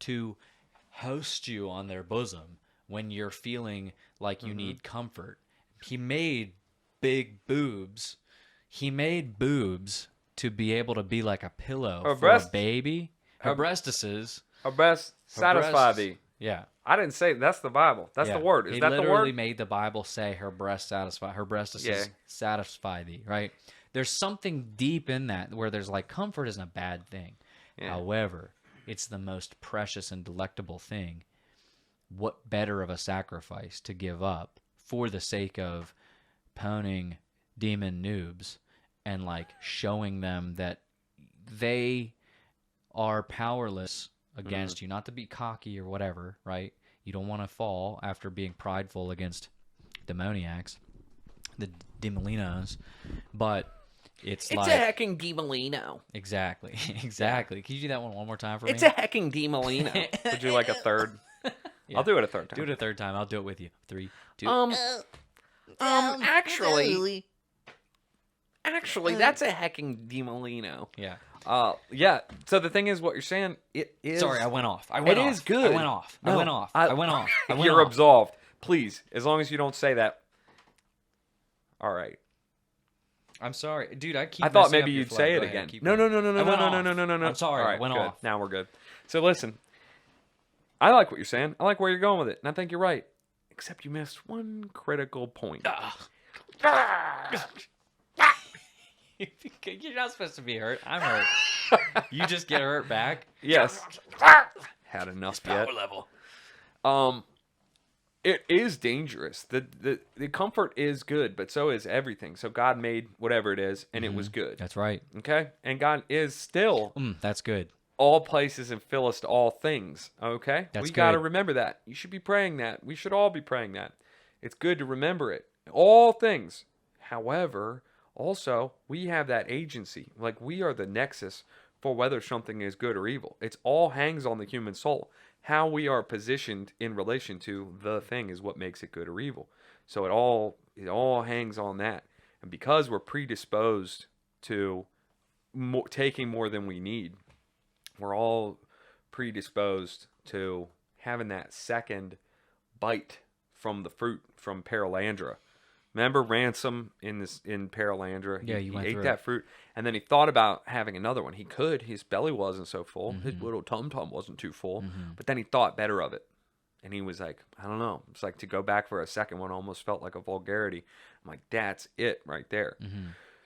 to host you on their bosom when you're feeling like you need comfort. He made big boobs. He made boobs to be able to be like a pillow for a baby. Her breastises. Her breasts satisfy thee. Yeah. I didn't say that's the Bible. That's the word. Is that the word? He literally made the Bible say her breastises satisfy thee, right? There's something deep in that where there's like, comfort isn't a bad thing. Yeah. However, it's the most precious and delectable thing. What better of a sacrifice to give up for the sake of poning demon noobs and like showing them that they are powerless against you, not to be cocky or whatever, right? You don't want to fall after being prideful against demoniacs, the demolinos, but it's like... It's a hecking demolino. Exactly. Can you do that one more time for me? It's a hecking demolino. Would you like a third? Yeah. I'll do it a third time. Do it a third time. I'll do it with you. 3, 2... Actually, that's a hecking demolino. Yeah. So the thing is, what you're saying, it is... Sorry, I went off. It is good. I went off. You're absolved. Please, as long as you don't say that. All right. I'm sorry. Dude, I thought maybe you'd say it again. No. I'm sorry, I went off. Now we're good. So listen, I like what you're saying. I like where you're going with it, and I think you're right. Except you missed one critical point. You're not supposed to be hurt. I'm hurt. You just get hurt back. Yes. Had enough yet. Power level. It is dangerous. The comfort is good, but so is everything. So God made whatever it is, and it was good. That's right. Okay? And God is still that's good. All places and fillest to all things. Okay? That's we got to remember that. You should be praying that. We should all be praying that. It's good to remember it. All things. However, also, we have that agency. Like, we are the nexus for whether something is good or evil. It all hangs on the human soul. How we are positioned in relation to the thing is what makes it good or evil. So it all hangs on that. And because we're predisposed to taking more than we need, we're all predisposed to having that second bite from the fruit from Paralandra. Remember Ransom in Paralandra? Yeah, he went ate through that fruit, and then he thought about having another one. He could. His belly wasn't so full. His little tum-tum wasn't too full. But then he thought better of it. And he was like, I don't know. It's like to go back for a second one almost felt like a vulgarity. I'm like, that's it right there.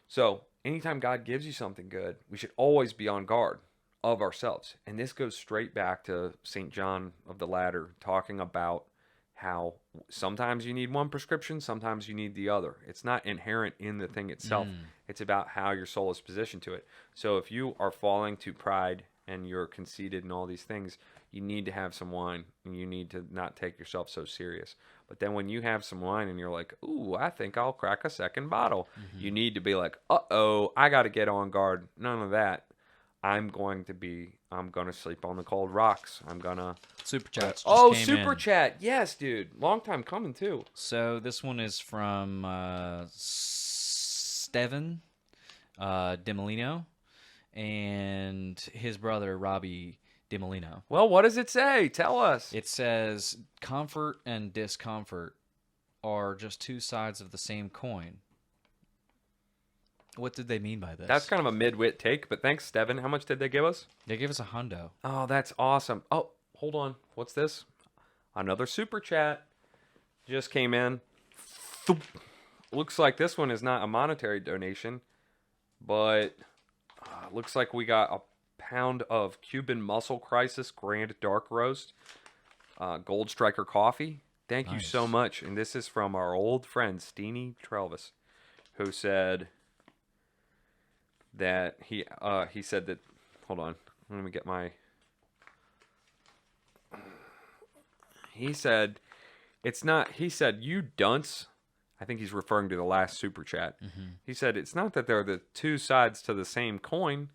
So anytime God gives you something good, we should always be on guard of ourselves. And this goes straight back to St. John of the Ladder talking about how sometimes you need one prescription, sometimes you need the other. It's not inherent in the thing itself. It's about how your soul is positioned to it. So if you are falling to pride and you're conceited and all these things, you need to have some wine and you need to not take yourself so serious. But then when you have some wine and you're like, ooh, I think I'll crack a second bottle, you need to be like, uh-oh, I got to get on guard. None of that. I'm going to sleep on the cold rocks. I'm going to... Super chats. Oh, came super in. chat. Yes, dude. Long time coming, too. So this one is from Steven DiMolino and his brother Robbie DiMolino. Well, what does it say? Tell us. It says comfort and discomfort are just two sides of the same coin. What did they mean by this? That's kind of a mid-wit take, but thanks, Steven. How much did they give us? They gave us a hundo. Oh, that's awesome. Oh, hold on. What's this? Another super chat just came in. Thoop. Looks like this one is not a monetary donation, but looks like we got a pound of Cuban Muscle Crisis Grand Dark Roast, Gold Striker coffee. Thank you so much. And this is from our old friend, Steenie Trelvis, who said that he said that, hold on, let me get my... He said, it's not, he said, you dunce. I think he's referring to the last super chat. He said, it's not that they're the two sides to the same coin.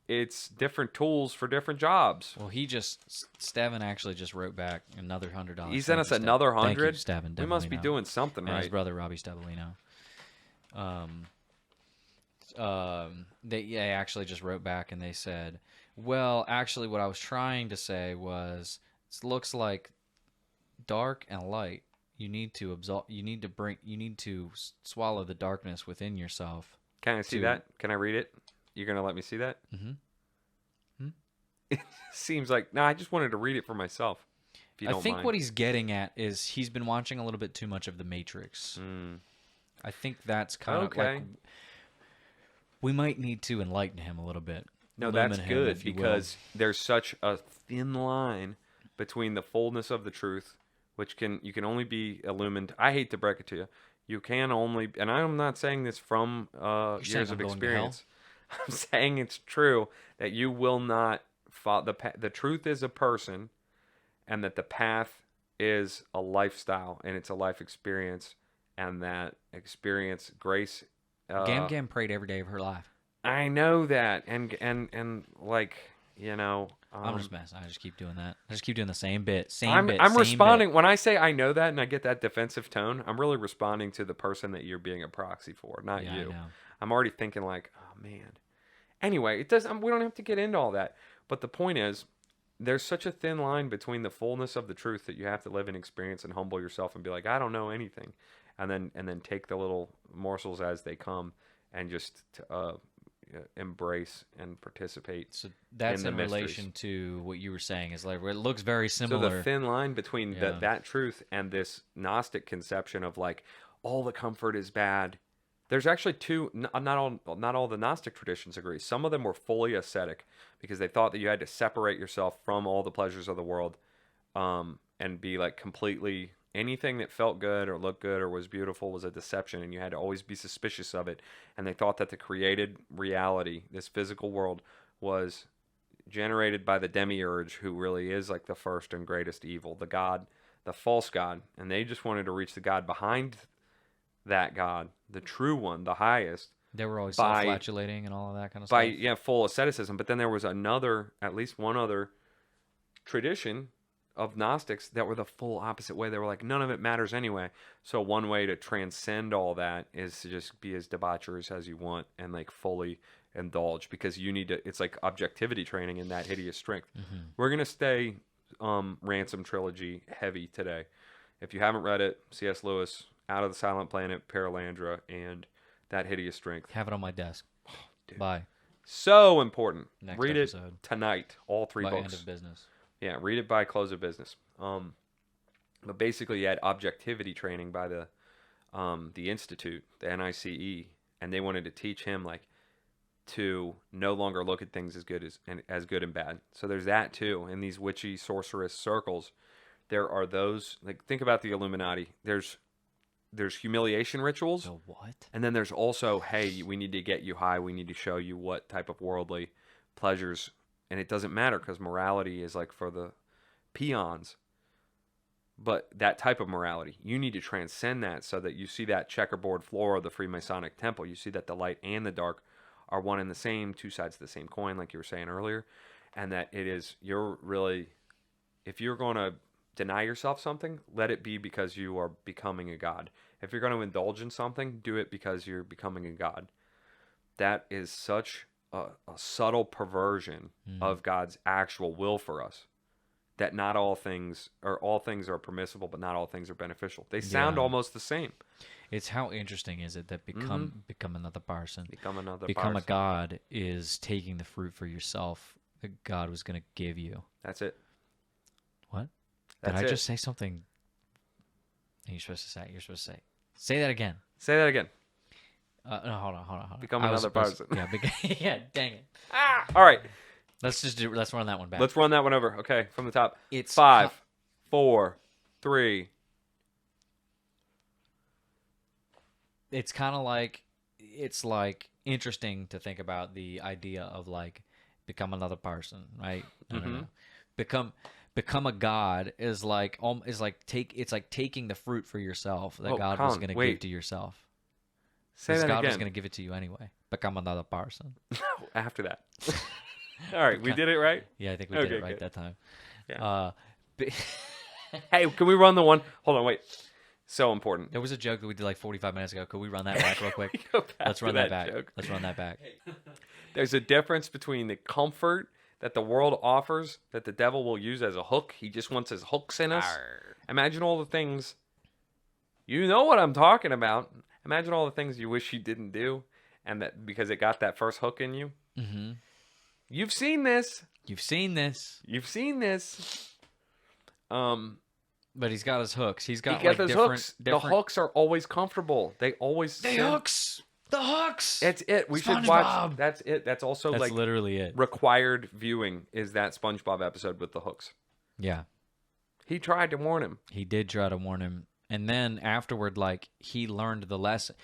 It's different tools for different jobs. Well, Stavin actually just wrote back another $100. He sent us another $100. Thank you, Stavin. We must be doing something and right. his brother Robbie Stabolino. They actually just wrote back and they said, well, actually, what I was trying to say was, it looks like dark and light. You need to swallow the darkness within yourself. Can I see that? Can I read it? You're gonna let me see that? It seems like I just wanted to read it for myself. If you don't think mind. what he's getting at is he's been watching a little bit too much of The Matrix. I think that's kind of like we might need to enlighten him a little bit. No, that's good because there's such a thin line between the fullness of the truth, which you can only be illumined. I hate to break it to you. You can only, and I'm not saying this from years of experience. I'm saying it's true that you will not follow the truth is a person, and that the path is a lifestyle and it's a life experience, and that experience grace. Gam Gam prayed every day of her life. I know that, and like, you know, I'm just messing. I just keep doing that. I just keep doing the same bit. I'm responding when I say I know that and I get that defensive tone. I'm really responding to the person that you're being a proxy for, not you. I know. I'm already thinking like, oh man. Anyway, it does. We don't have to get into all that. But the point is, there's such a thin line between the fullness of the truth that you have to live in experience and humble yourself and be like, I don't know anything, and then take the little morsels as they come and just embrace and participate. So that's in relation to what you were saying. Is like it looks very similar. So the thin line between that truth and this Gnostic conception of like all the comfort is bad. There's actually two. Not all the Gnostic traditions agree. Some of them were fully ascetic because they thought that you had to separate yourself from all the pleasures of the world, and be like completely anything that felt good or looked good or was beautiful was a deception, and you had to always be suspicious of it. And they thought that the created reality, this physical world, was generated by the demiurge, who really is like the first and greatest evil, the god, the false god, and they just wanted to reach the god behind that God, the true one, the highest. They were always self-flatulating and all of that kind of stuff. Full asceticism. But then there was at least one other tradition of Gnostics that were the full opposite way. They were like, none of it matters anyway. So one way to transcend all that is to just be as debaucherous as you want and like fully indulge, because you need to, it's like objectivity training in that hideous strength. We're going to stay Ransom Trilogy heavy today. If you haven't read it, C.S. Lewis, Out of the Silent Planet, Paralandra, and That Hideous Strength. Have it on my desk. Bye. So important. Next read episode. it tonight. All three By books. end of business. Yeah, read it by close of business. But basically, you had objectivity training by the Institute, the NICE, and they wanted to teach him like to no longer look at things as good and bad. So there's that too. In these witchy sorceress circles, there are those, like, think about the Illuminati. There's humiliation rituals. The what? And then there's also, hey, we need to get you high. We need to show you what type of worldly pleasures. And it doesn't matter because morality is like for the peons. But that type of morality, you need to transcend that so that you see that checkerboard floor of the Freemasonic temple. You see that the light and the dark are one and the same, two sides of the same coin, like you were saying earlier. And that if you're going to deny yourself something, let it be because you are becoming a god. If you're going to indulge in something, do it because you're becoming a god. That is such a subtle perversion of God's actual will for us. That not all things are permissible, but not all things are beneficial. They sound almost the same. It's how interesting is it that become another person. Become a god is taking the fruit for yourself that God was going to give you. That's it. What? That's Did I it. just say something? You're supposed to say. Say that again. Say that again. No, hold on. Become another person. Yeah, yeah, dang it. All right. Let's run that one back. Let's run that one over. Okay, from the top. It's 5, 4, 3. It's kind of like interesting to think about the idea of like become another person, right? I don't know. Become a god is like taking the fruit for yourself that God was going to give to yourself. Say that God again. was going to give it to you anyway. Become another person. After that. All right, we did it right? Yeah, I think we did it right that time. Yeah. Hey, can we run the one? Hold on, wait. So important. There was a joke that we did like 45 minutes ago. Could we run that back real quick? Let's run that back. Let's run that back. There's a difference between the comfort that the world offers that the devil will use as a hook. He just wants his hooks in us. Arr. Imagine all the things. You know what I'm talking about. Imagine all the things you wish you didn't do, and that because it got that first hook in you. Mm-hmm. You've seen this. You've seen this. But he's got his hooks. He's got like those hooks. The hooks are always comfortable. They always. The hooks. That's it. We should SpongeBob. watch. That's it. That's also That's like literally it. required viewing is that SpongeBob episode with the hooks. Yeah. He tried to warn him. He did try to warn him. And then afterward, like, he learned the lesson.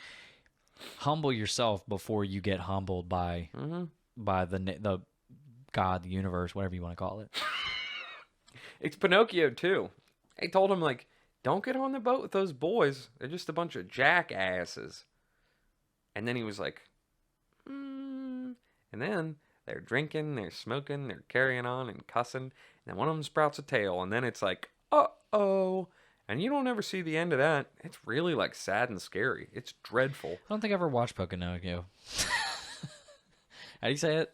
Humble yourself before you get humbled by the God, the universe, whatever you want to call it. It's Pinocchio too. They told him like, don't get on the boat with those boys. They're just a bunch of jackasses. And then he was like, And then they're drinking, they're smoking, they're carrying on and cussing. And then one of them sprouts a tail. And then it's like, uh-oh. And you don't ever see the end of that. It's really like sad and scary. It's dreadful. I don't think I ever watched Pinocchio. How do you say it?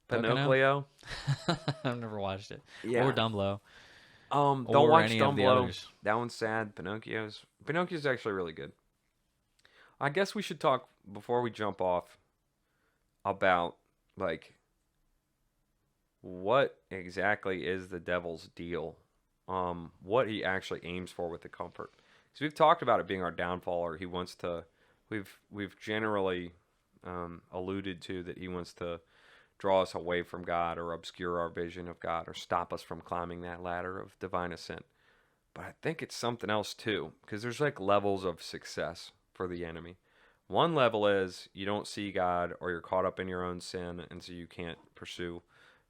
Pinocchio? I've never watched it. Yeah. Or Dumbo. Don't Or watch any of the Dumbo. others. That one's sad. Pinocchio's actually really good. I guess we should talk before we jump off about like what exactly is the devil's deal. What he actually aims for with the comfort. So we've talked about it being our downfall, or he wants to. We've generally alluded to that he wants to draw us away from God, or obscure our vision of God, or stop us from climbing that ladder of divine ascent. But I think it's something else too, because there's like levels of success for the enemy. One level is you don't see God, or you're caught up in your own sin, and so you can't pursue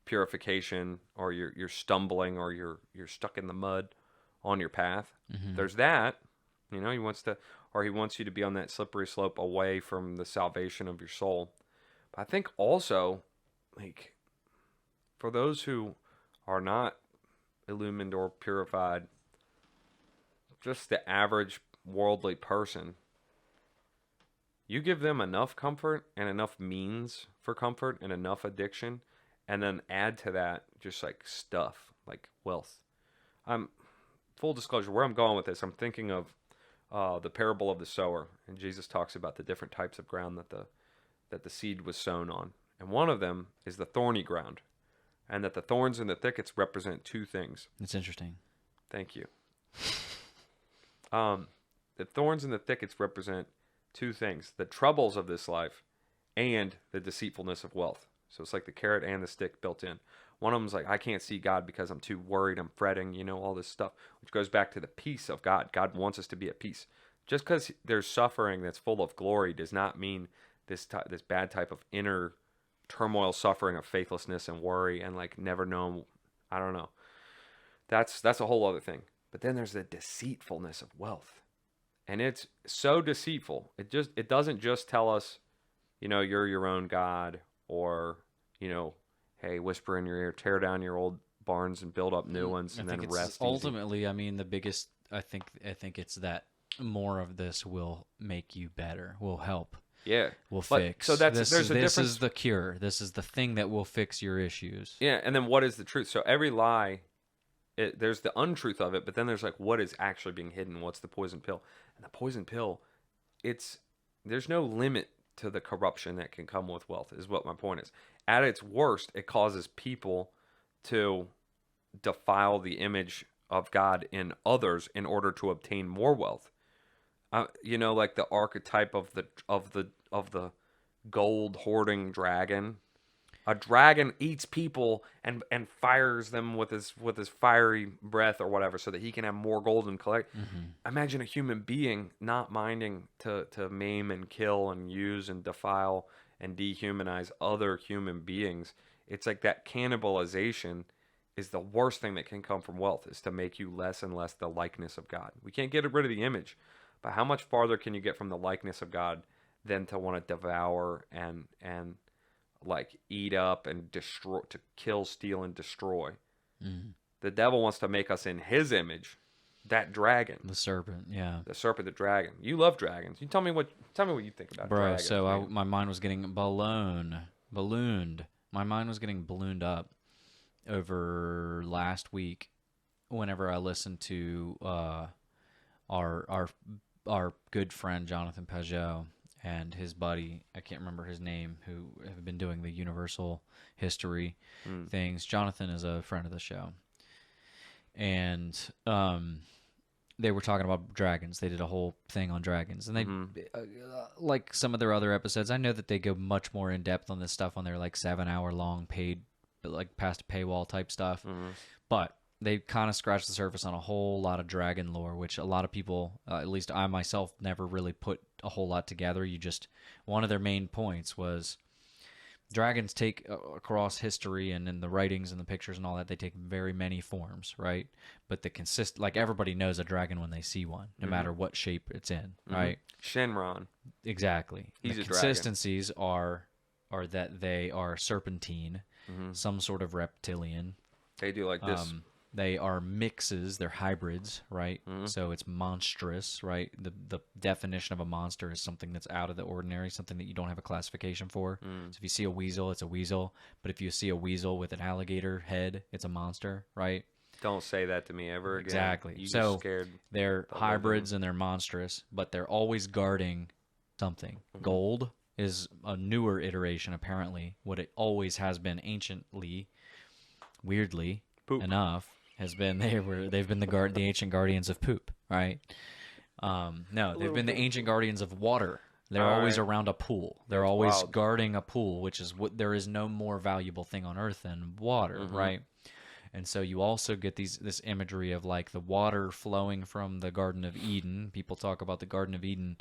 purification, or you're stumbling, or you're stuck in the mud on your path. Mm-hmm. There's that. He wants you to be on that slippery slope away from the salvation of your soul. But I think also, like, for those who are not illumined or purified, just the average worldly person, you give them enough comfort and enough means for comfort and enough addiction, and then add to that just like stuff, like wealth. Full disclosure, where I'm going with this, I'm thinking of the parable of the sower, and Jesus talks about the different types of ground that the seed was sown on, and one of them is the thorny ground, and that the thorns and the thickets represent two things. It's interesting. Thank you. The thorns and the thickets represent two things: the troubles of this life and the deceitfulness of wealth. So it's like the carrot and the stick built in. One of them's like, I can't see God because I'm too worried, I'm fretting, all this stuff, which goes back to the peace of God. God wants us to be at peace. Just because there's suffering that's full of glory does not mean this bad type of inner turmoil, suffering of faithlessness and worry and like never know. I don't know. That's a whole other thing. But then there's the deceitfulness of wealth. And it's so deceitful. It doesn't just tell us, you're your own God, or, hey, whisper in your ear, tear down your old barns and build up new ones, and then rest easy. Ultimately, I mean, the biggest, I think it's that more of this will make you better, will help. Yeah. Will But, fix. so there's a difference. This is the cure. This is the thing that will fix your issues. Yeah, and then what is the truth? So every lie, there's the untruth of it, but then there's like what is actually being hidden. What's the poison pill? And the poison pill, there's no limit to the corruption that can come with wealth, is what my point is. At its worst, it causes people to defile the image of God in others in order to obtain more wealth. Like the archetype of the gold hoarding dragon. A dragon eats people and fires them with his fiery breath or whatever, so that he can have more gold and collect. Imagine a human being not minding to maim and kill and use and defile and dehumanize other human beings. It's like that cannibalization is the worst thing that can come from wealth, is to make you less and less the likeness of God. We can't get rid of the image, but how much farther can you get from the likeness of God than to want to devour and like eat up and destroy, to kill, steal, and destroy? The devil wants to make us in his image, that dragon, The serpent, yeah. the serpent, the dragon. You love dragons. You tell me what you think about Bro, dragons. so my mind was getting ballooned. My mind was getting ballooned up over last week whenever I listened to our good friend Jonathan Pajot and his buddy, I can't remember his name, who have been doing the Universal History things. Jonathan is a friend of the show. And they were talking about dragons. They did a whole thing on dragons. And they, like some of their other episodes, I know that they go much more in depth on this stuff on their like 7-hour long paid, like past a paywall type stuff. But they kind of scratched the surface on a whole lot of dragon lore, which a lot of people, at least I myself, never really put a whole lot together. One of their main points was dragons take across history and in the writings and the pictures and all that, they take very many forms, right? But like everybody knows a dragon when they see one, no matter what shape it's in, right? Shenron. Exactly. He's the a dragon. consistencies are that they are serpentine, some sort of reptilian. They do like this. They are mixes, they're hybrids, right? So it's monstrous, right? The definition of a monster is something that's out of the ordinary, something that you don't have a classification for. So if you see a weasel, it's a weasel. But if you see a weasel with an alligator head, it's a monster, right? Don't say that to me ever again. Exactly. You So just scared they're hybrids and they're monstrous, but they're always guarding something. Gold is a newer iteration, apparently. What it always has been anciently, weirdly enough, has been they've been the ancient guardians of poop, right? No, they've been the ancient guardians of water. They're always around a pool. They're always guarding a pool, which is what there is no more valuable thing on earth than water, right? And so you also get this imagery of like the water flowing from the Garden of Eden. People talk about the Garden of Eden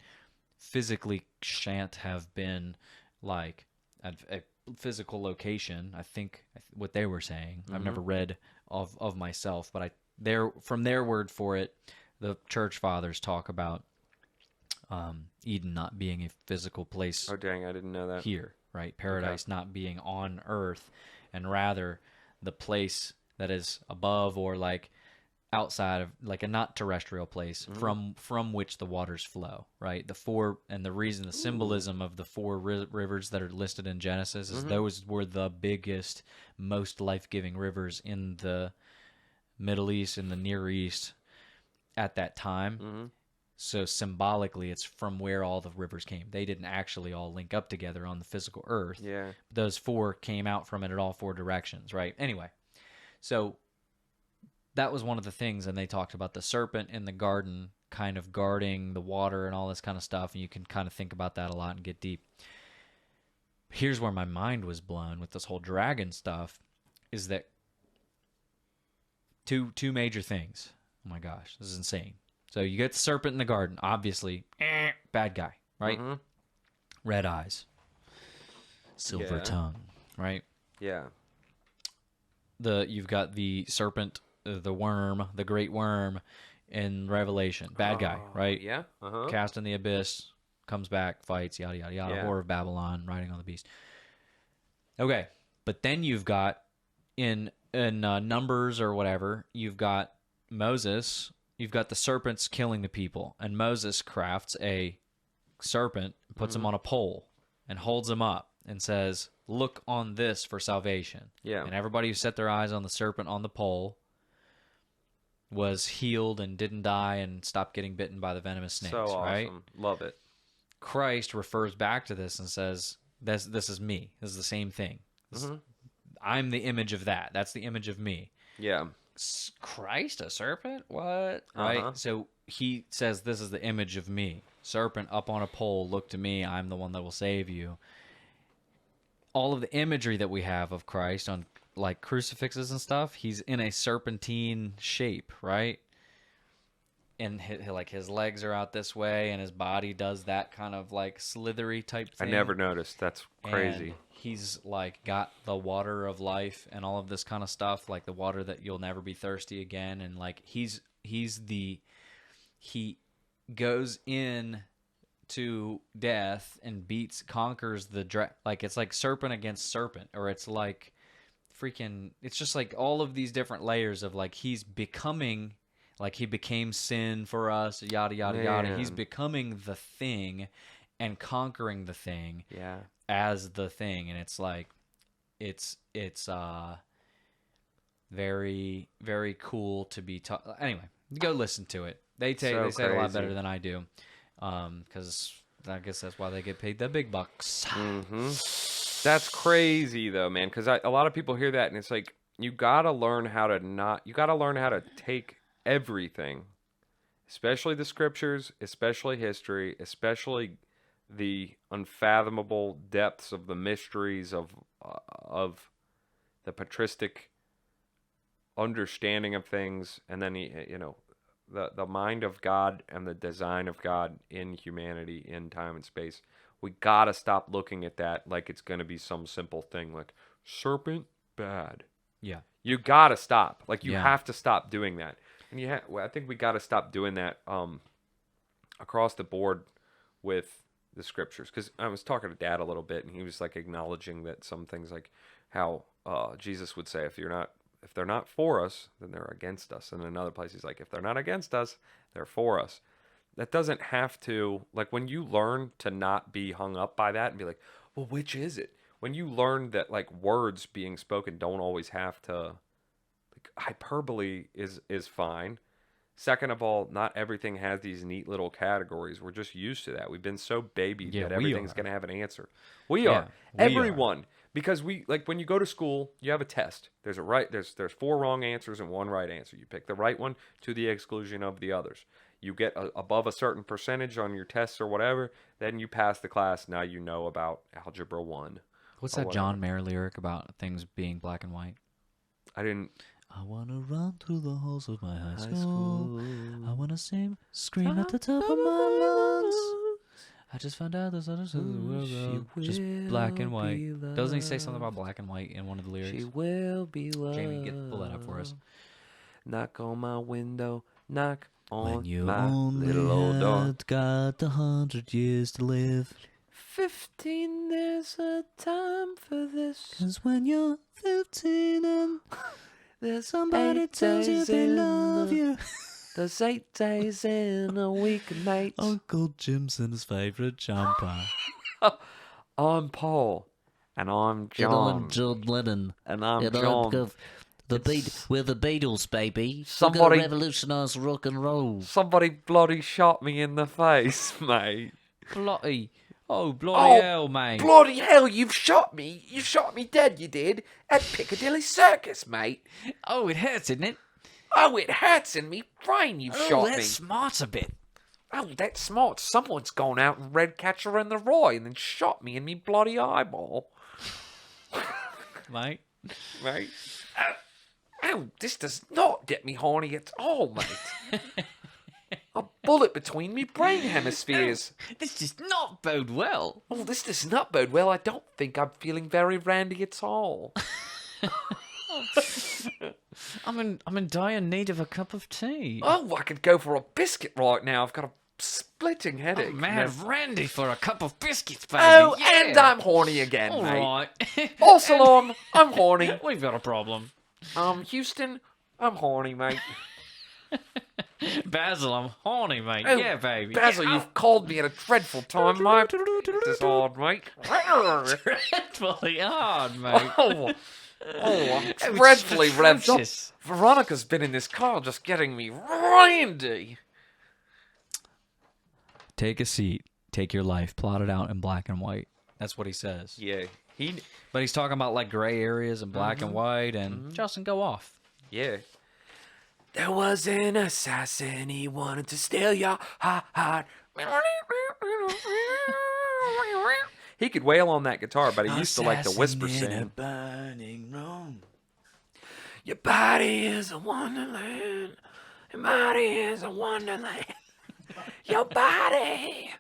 physically shan't have been like a physical location. I think what they were saying. I've never read of myself, but from their word for it, the church fathers talk about Eden not being a physical place. Oh dang, I didn't know that. Here, right? Paradise not being on earth, and rather the place that is above or like outside of, like a not terrestrial place from which the waters flow, right? The symbolism of the four rivers that are listed in Genesis is those were the biggest, most life-giving rivers in the Middle East and the Near East at that time. So symbolically, it's from where all the rivers came. They didn't actually all link up together on the physical earth. Yeah. Those four came out from it at all four directions, right? Anyway, so that was one of the things, and they talked about the serpent in the garden kind of guarding the water and all this kind of stuff, and you can kind of think about that a lot and get deep. Here's where my mind was blown with this whole dragon stuff, is that two major things. Oh my gosh, this is insane. So you get the serpent in the garden, obviously, bad guy, right? Red eyes, silver tongue, right? Yeah. You've got the serpent the worm, the great worm in Revelation. Bad guy, right? Yeah. Cast in the abyss, comes back, fights, yada, yada, yada. Yeah. Whore of Babylon, riding on the beast. Okay. But then you've got, in Numbers or whatever, you've got Moses, you've got the serpents killing the people. And Moses crafts a serpent, puts him on a pole, and holds him up and says, look on this for salvation. Yeah. And everybody who set their eyes on the serpent on the pole was healed and didn't die and stopped getting bitten by the venomous snakes, So awesome. right? Love it. Christ refers back to this and says, this is me. This is the same thing. I'm the image of that. That's the image of me. Yeah. Christ, a serpent? What? Right? So he says, this is the image of me. Serpent up on a pole, look to me. I'm the one that will save you. All of the imagery that we have of Christ on like crucifixes and stuff, he's in a serpentine shape, right? And his legs are out this way, and his body does that kind of like slithery type thing. I never noticed. That's crazy. And he's like got the water of life and all of this kind of stuff, like the water that you'll never be thirsty again. And like he goes in to death and conquers like it's like serpent against serpent, or it's like it's just like all of these different layers of like he's becoming, like he became sin for us, yada yada yada. He's becoming the thing and conquering the thing as the thing, and it's like it's very very cool to be taught. Anyway, go listen to it. They say it a lot better than I do, because I guess that's why they get paid the big bucks. That's crazy though, man, because a lot of people hear that and it's like you gotta learn how to take everything, especially the scriptures, especially history, especially the unfathomable depths of the mysteries of the patristic understanding of things, and then the mind of God and the design of God in humanity, in time and space. We gotta stop looking at that like it's gonna be some simple thing like serpent bad. Yeah, you gotta stop. Like you have to stop doing that, and I think we gotta stop doing that across the board with the scriptures. Because I was talking to Dad a little bit, and he was like acknowledging that some things, like how Jesus would say, if they're not for us, then they're against us. And in another place, he's like, if they're not against us, they're for us. That doesn't have to, like, when you learn to not be hung up by that and be like, well, which is it? When you learn that, like, words being spoken don't always have to, like, hyperbole is fine. Second of all, not everything has these neat little categories. We're just used to that. We've been so babied that everything's going to have an answer. We are. Everyone. Because when you go to school, you have a test. There's 4 wrong answers and 1 right answer. You pick the right one to the exclusion of the others. You get above a certain percentage on your tests or whatever, then you pass the class. Now you know about Algebra 1. What's that John Mayer lyric about things being black and white? I didn't... I want to run through the halls of my high school. I want to scream at the top of my lungs. I just found out there's other sides of the world, just black and white. Doesn't he say something about black and white in one of the lyrics? She will be loved. Jamie, pull that up for us. Knock on my window, knock on when you my only little old door. had got 100 years to live. 15, there's a time for this. 'Cause when you're 15 and there's somebody tells you they love you. There's 8 days in a week, mate. Uncle Jim's in his favourite jumper. I'm Paul. And I'm John. And I'm John Lennon. And I'm John. We're the Beatles, baby. Somebody- We're going to revolutionise rock and roll. Somebody bloody shot me in the face, mate. Bloody. Oh, bloody hell, mate. Bloody hell, you've shot me. You shot me dead, you did. At Piccadilly Circus, mate. Oh, it hurts, didn't it? Oh, it hurts in me brain you've shot me. That smarts a bit. Oh, that's smart. Someone's gone out and read Catcher in the Rye and then shot me in me bloody eyeball. Mate. Mate. Oh, this does not get me horny at all, mate. A bullet between me brain hemispheres. This does not bode well. Oh, this does not bode well. I don't think I'm feeling very randy at all. I'm in dire need of a cup of tea. Oh, I could go for a biscuit right now. I've got a splitting headache. Man, Randy, for a cup of biscuits, baby. Oh, yeah. and I'm horny again, All mate. right. Also, I'm horny. We've got a problem. Houston, I'm horny, mate. Basil, I'm horny, mate. Oh, yeah, baby. Basil, yeah. you've called me at a dreadful time, mate. This is hard, mate. Dreadfully hard, mate. Oh, I'm Oh, dreadfully it's revved up. atrocious. Veronica's been in this car just getting me randy. Take a seat. Take your life. Plot it out in black and white. That's what he says. Yeah, But he's talking about like gray areas and black and white. And Justin, go off. yeah. There was an assassin, he wanted to steal your heart. He could wail on that guitar, but he used to like to whisper sing. burning room. Your body is a wonderland. Your body is a wonderland. Your body.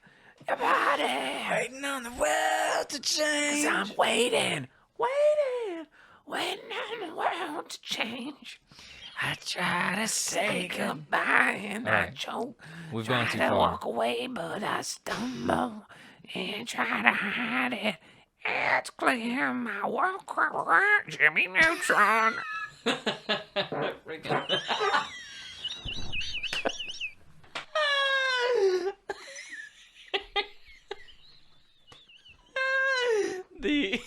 Waiting on the world to change. 'Cause I'm waiting on the world to change. I try to say goodbye and All I right. choke. We've Try gone too to far. walk away, but I stumble and try to hide it. It's clear my world crack, Jimmy Neutron. The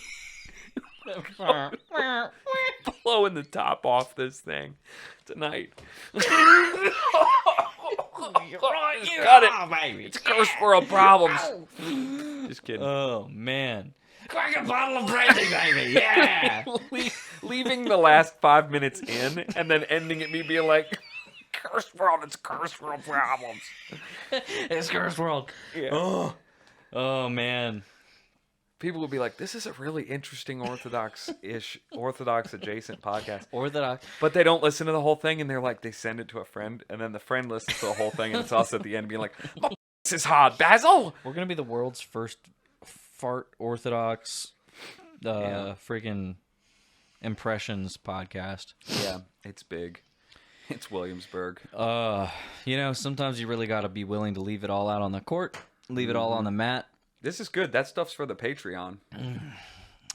Blowing the top off this thing tonight. Got it. baby. It's Curse World Problems. Just kidding. Oh man. Crack a bottle of brandy, baby. Yeah. Leaving the last 5 minutes in and then ending it me being like, Curse World, it's Curse World Problems. It's Curse World. Yeah. Oh man. People will be like, this is a really interesting Orthodox adjacent podcast. Orthodox. But they don't listen to the whole thing and they're like, they send it to a friend and then the friend listens to the whole thing and it's us at the end being like, this is hard, Basil. We're gonna be the world's first fart Orthodox freaking impressions podcast. Yeah, it's big. It's Williamsburg. Sometimes you really gotta be willing to leave it all out on the court, leave it all on the mat. This is good. That stuff's for the Patreon.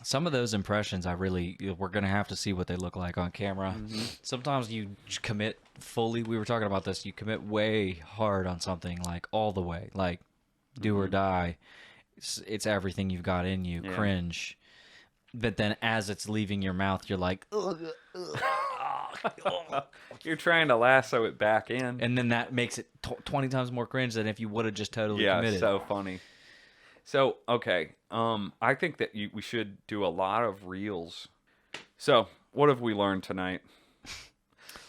Some of those impressions, we're going to have to see what they look like on camera. Sometimes you commit fully. We were talking about this. You commit way hard on something, like all the way, like do or die. It's everything you've got in you. Yeah. Cringe. But then as it's leaving your mouth, you're like, ugh. You're trying to lasso it back in. And then that makes it 20 times more cringe than if you would have just totally committed. So funny. So, okay. I think that we should do a lot of reels. So, what have we learned tonight?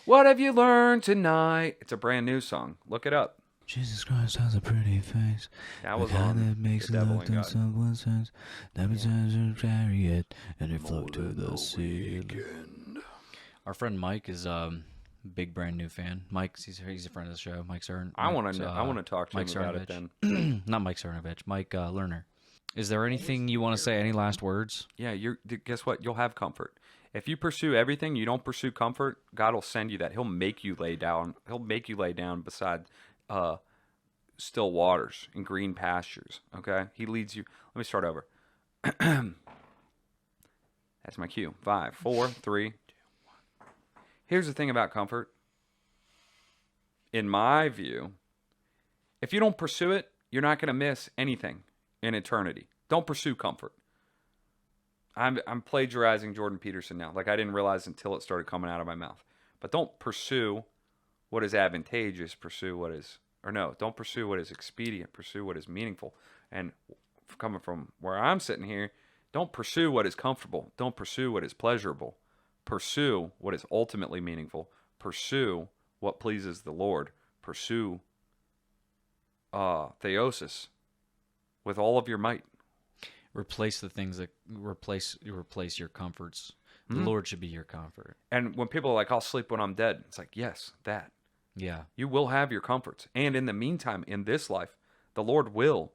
What have you learned tonight? It's a brand new song. Look it up. Jesus Christ has a pretty face. That was the kind on that makes The it Devil look and in God. someone's hands. That besides a chariot, and it float to the sea. Our friend Mike is big brand new fan. Mike's he's a friend of the show. Mike Cern. I want to talk to Mike him about it Cernovich. then. Not Mike Cernovich. Mike Lerner. Is there anything you want to say? Any last words? Yeah, guess what? You'll have comfort. If you pursue everything, you don't pursue comfort, God will send you that. He'll make you lay down. He'll make you lay down beside still waters and green pastures, okay? He leads you. Let me start over. That's my cue. 5, 4, 3, 2, 1. Here's the thing about comfort. In my view, if you don't pursue it, you're not going to miss anything in eternity. Don't pursue comfort. I'm plagiarizing Jordan Peterson now. Like I didn't realize until it started coming out of my mouth. But don't pursue what is advantageous. Don't pursue what is expedient. Pursue what is meaningful. And coming from where I'm sitting here, don't pursue what is comfortable. Don't pursue what is pleasurable. Pursue what is ultimately meaningful. Pursue what pleases the Lord. Pursue theosis with all of your might. Replace the things that replace your comforts. The Lord should be your comfort. And when people are like, I'll sleep when I'm dead, it's like, yes, that. Yeah. You will have your comforts. And in the meantime, in this life, the Lord will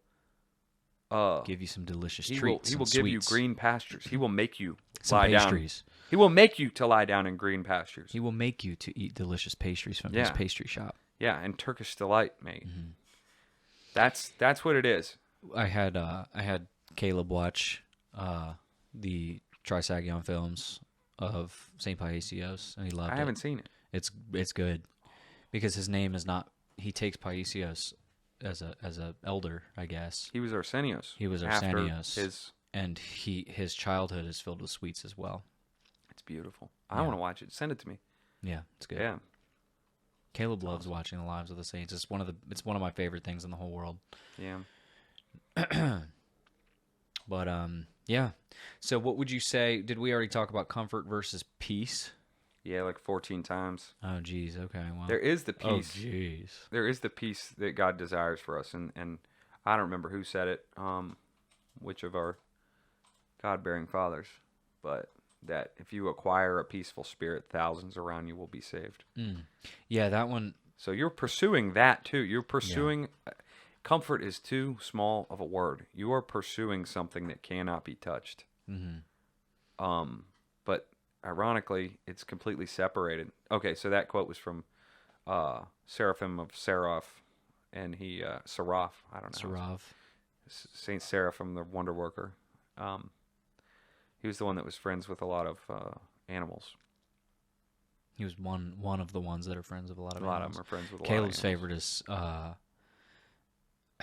Give you some delicious he treats. will and give you sweets. green pastures. He will make you Some lie pastries. down. He will make you to lie down in green pastures. He will make you to eat delicious pastries from his Yeah. pastry shop. Yeah, and Turkish delight, mate. Mm-hmm. That's what it is. I had Caleb watch the Trisagion films of St. Paisios, and he loved it. I haven't seen it. It's good because his name is not. He takes Paisios as a elder, I guess. He was Arsenios. He was after Arsenios, and his childhood is filled with sweets as well. It's beautiful. I want to watch it. Send it to me. Yeah, it's good. Yeah. Caleb loves watching the lives of the saints. It's one of my favorite things in the whole world. Yeah. But yeah. So what would you say? Did we already talk about comfort versus peace? Yeah, like 14 times. Oh, geez. Okay. Well, There is the oh, peace. jeez. There is the peace that God desires for us, and I don't remember who said it, which of our God-bearing fathers, but that if you acquire a peaceful spirit, thousands around you will be saved. Yeah, that one. So you're pursuing that too. You're pursuing. Comfort is too small of a word. You are pursuing something that cannot be touched. But ironically, it's completely separated. Okay, so that quote was from Seraphim of Seraph, and he Seraph. I don't know. Seraph. Saint Seraphim, the Wonder Worker. He was the one that was friends with a lot of animals. He was one of the ones that are friends with a lot of A lot of animals. them are friends with a Caleb's lot of animals. favorite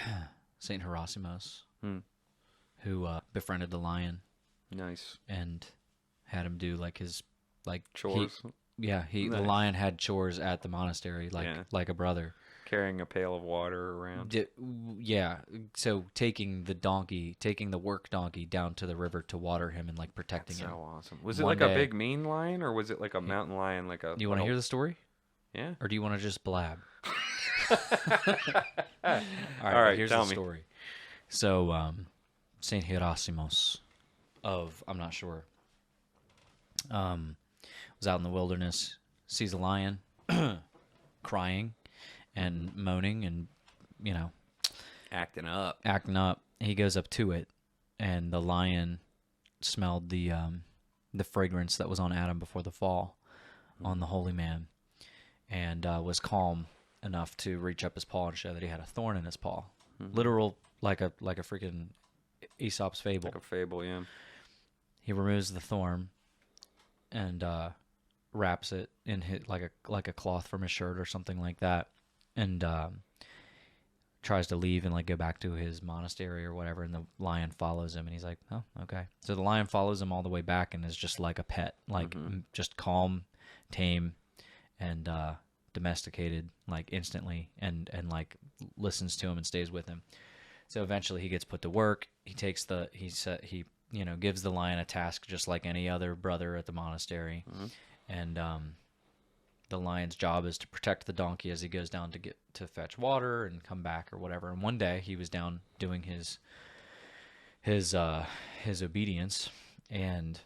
is Saint Hieronymus, who befriended the lion Nice. and had him do his Chores. The Nice. lion had chores at the monastery, like a brother. Carrying a pail of water around. Yeah, so taking the work donkey down to the river to water him and protecting That's him. so awesome. Was it One like a day- big mean lion, or was it like a mountain lion? You want to hear the story, Yeah. or do you want to just blab? All right, here's tell the me. story. So, Saint Hieronymus I'm not sure, was out in the wilderness, sees a lion crying and moaning and, Acting up. acting up. He goes up to it, and the lion smelled the fragrance that was on Adam before the fall, on the holy man, and was calm enough to reach up his paw and show that he had a thorn in his paw. Literal, like a freaking Aesop's fable. Like a fable, yeah. He removes the thorn and wraps it in like a cloth from his shirt or something like that, and tries to leave and go back to his monastery or whatever. And the lion follows him, and he's like, "Oh, okay." So the lion follows him all the way back and is just like a pet, just calm, tame, and domesticated instantly, and listens to him and stays with him. So eventually he gets put to work. He takes gives the lion a task just like any other brother at the monastery. And the lion's job is to protect the donkey as he goes down to fetch water and come back or whatever. And one day he was down doing his obedience and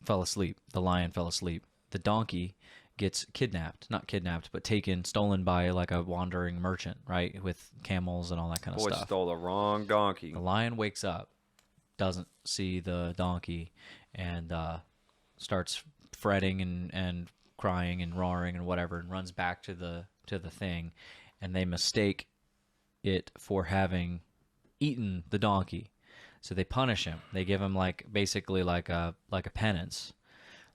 fell asleep. The lion fell asleep. The donkey gets stolen by a wandering merchant, right, with camels and all that kind of Boy stuff. stole the wrong donkey. The lion wakes up, doesn't see the donkey, and starts fretting and crying and roaring and whatever, and runs back to the thing, and they mistake it for having eaten the donkey, so they punish him. They give him basically a penance,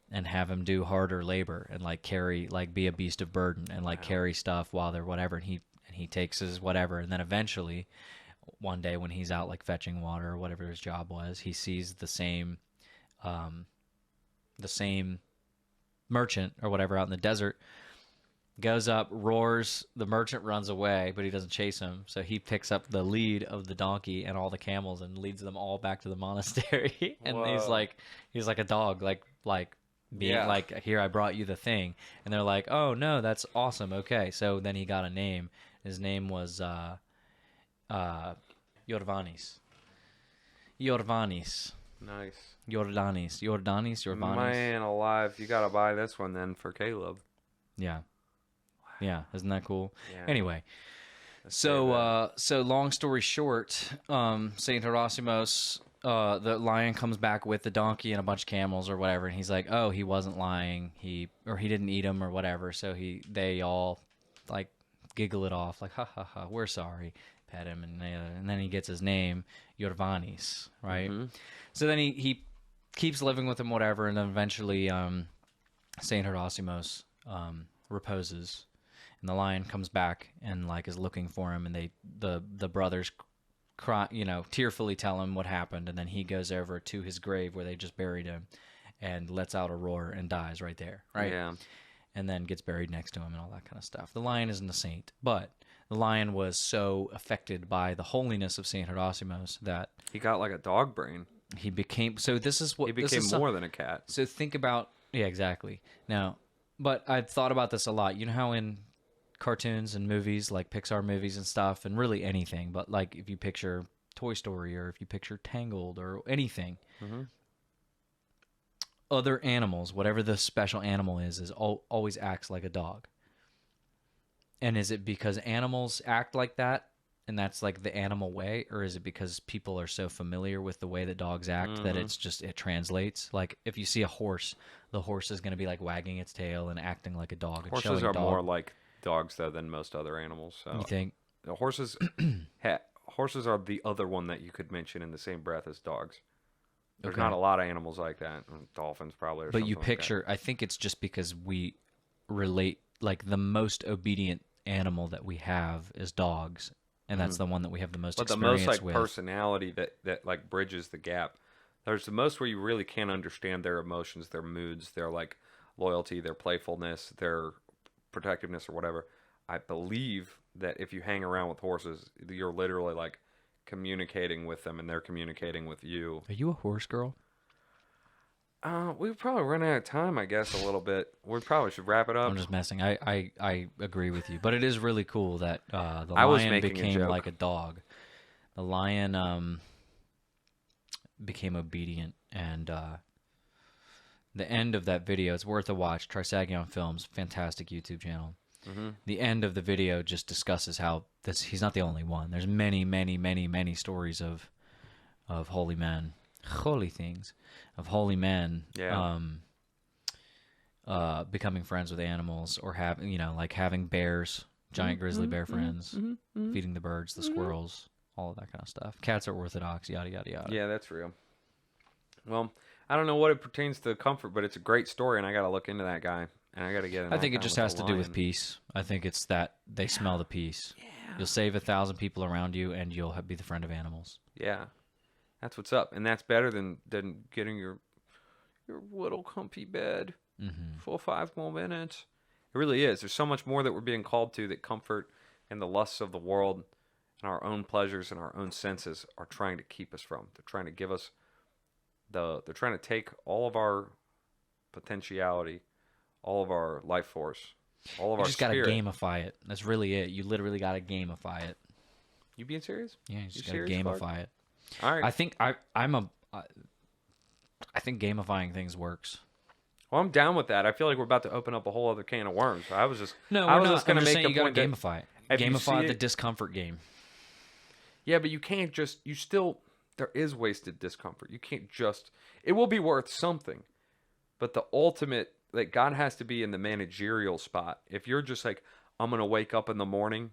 and have him do harder labor and carry be a beast of burden and carry stuff while they're whatever, and he takes his whatever, and then eventually one day when he's out fetching water or whatever his job was, he sees the same merchant or whatever out in the desert, goes up, roars, the merchant runs away, but he doesn't chase him, so he picks up the lead of the donkey and all the camels and leads them all back to the monastery. And he's like a dog, being here, I brought you the thing. And they're like, oh no, that's awesome, okay. So then he got a name. His name was Jordanis. Nice. Jordanis. Man alive, you gotta buy this one then for Caleb. Yeah, isn't that cool? Yeah. Anyway, so long story short, Saint Hieronymus the lion comes back with the donkey and a bunch of camels or whatever, and he's like, "Oh, he wasn't lying. He didn't eat him or whatever." So they all like giggle it off, like, "Ha ha ha, we're sorry." Pet him, and then he gets his name, Yorvanis, right? So then he keeps living with him, whatever, and then eventually Saint Hierosimos reposes, and the lion comes back and like is looking for him, and the brothers cry, tearfully tell him what happened, and then he goes over to his grave where they just buried him, and lets out a roar and dies right there, right? Yeah. And then gets buried next to him and all that kind of stuff. The lion isn't a saint, but the lion was so affected by the holiness of Saint Hierosimos that He got like a dog brain. he became. So this is what He became more than a cat. So think about, yeah, exactly. Now, but I've thought about this a lot. You know how in cartoons and movies, like Pixar movies and stuff, and really anything, but like if you picture Toy Story or if you picture Tangled or anything, other animals, whatever the special animal is always acts like a dog. And is it because animals act like that and that's like the animal way, or is it because people are so familiar with the way that dogs act that it translates? Like if you see a horse, the horse is going to be like wagging its tail and acting like a dog. And Horses are more like dogs though than most other animals. So You think? the horses, horses are the other one that you could mention in the same breath as dogs. There's Okay. not a lot of animals like that. Dolphins probably. Or But something you like picture, I think it's just because we relate, like the most obedient animal that we have is dogs, and that's the one that we have the most that. But the experience most like with. personality that like bridges the gap. There's the most where you really can't understand their emotions, their moods, their like loyalty, their playfulness, their protectiveness or whatever. I believe that if you hang around with horses, you're literally like communicating with them and they're communicating with you. Are you a horse girl? We've probably run out of time, I guess, a little bit. We probably should wrap it up. I'm just messing. I agree with you, but it is really cool that the I was lion making a became joke. like a dog. The lion became obedient, and the end of that video, it's worth a watch. Trisagion Films, fantastic YouTube channel. The end of the video just discusses how he's not the only one. There's many, many, many, many stories of holy men, holy things, of holy men. Yeah. Becoming friends with animals, or having bears, giant grizzly bear friends, feeding the birds, the squirrels, all of that kind of stuff. Cats are orthodox, yada yada yada. Yeah, that's real. Well, I don't know what it pertains to comfort, but it's a great story, and I got to look into that guy, and I got to get in. I think it just has to do with lion. peace. I think it's that they smell the peace. You'll save 1,000 people around you, and you'll be the friend of animals. Yeah, that's what's up, and that's better than getting your little comfy bed for 5 more minutes. It really is. There's so much more that we're being called to that comfort and the lusts of the world and our own pleasures and our own senses are trying to keep us from. They're trying to give us they're trying to take all of our potentiality, all of our life force, all of You our just got to spirit. gamify it. That's really it. You literally got to gamify it. You being serious? Yeah, you just got to serious, gamify Clark? it. All right. I think I think gamifying things works. Well, I'm down with that. I feel like we're about to open up a whole other can of worms. I was just No, I we're was not. just going I'm to just make saying the you point got to that gamify it. if you Gamify see the it- discomfort game. yeah, but you can't just there is wasted discomfort. You can't just it will be worth something. But the ultimate like God has to be in the managerial spot. If you're just like I'm going to wake up in the morning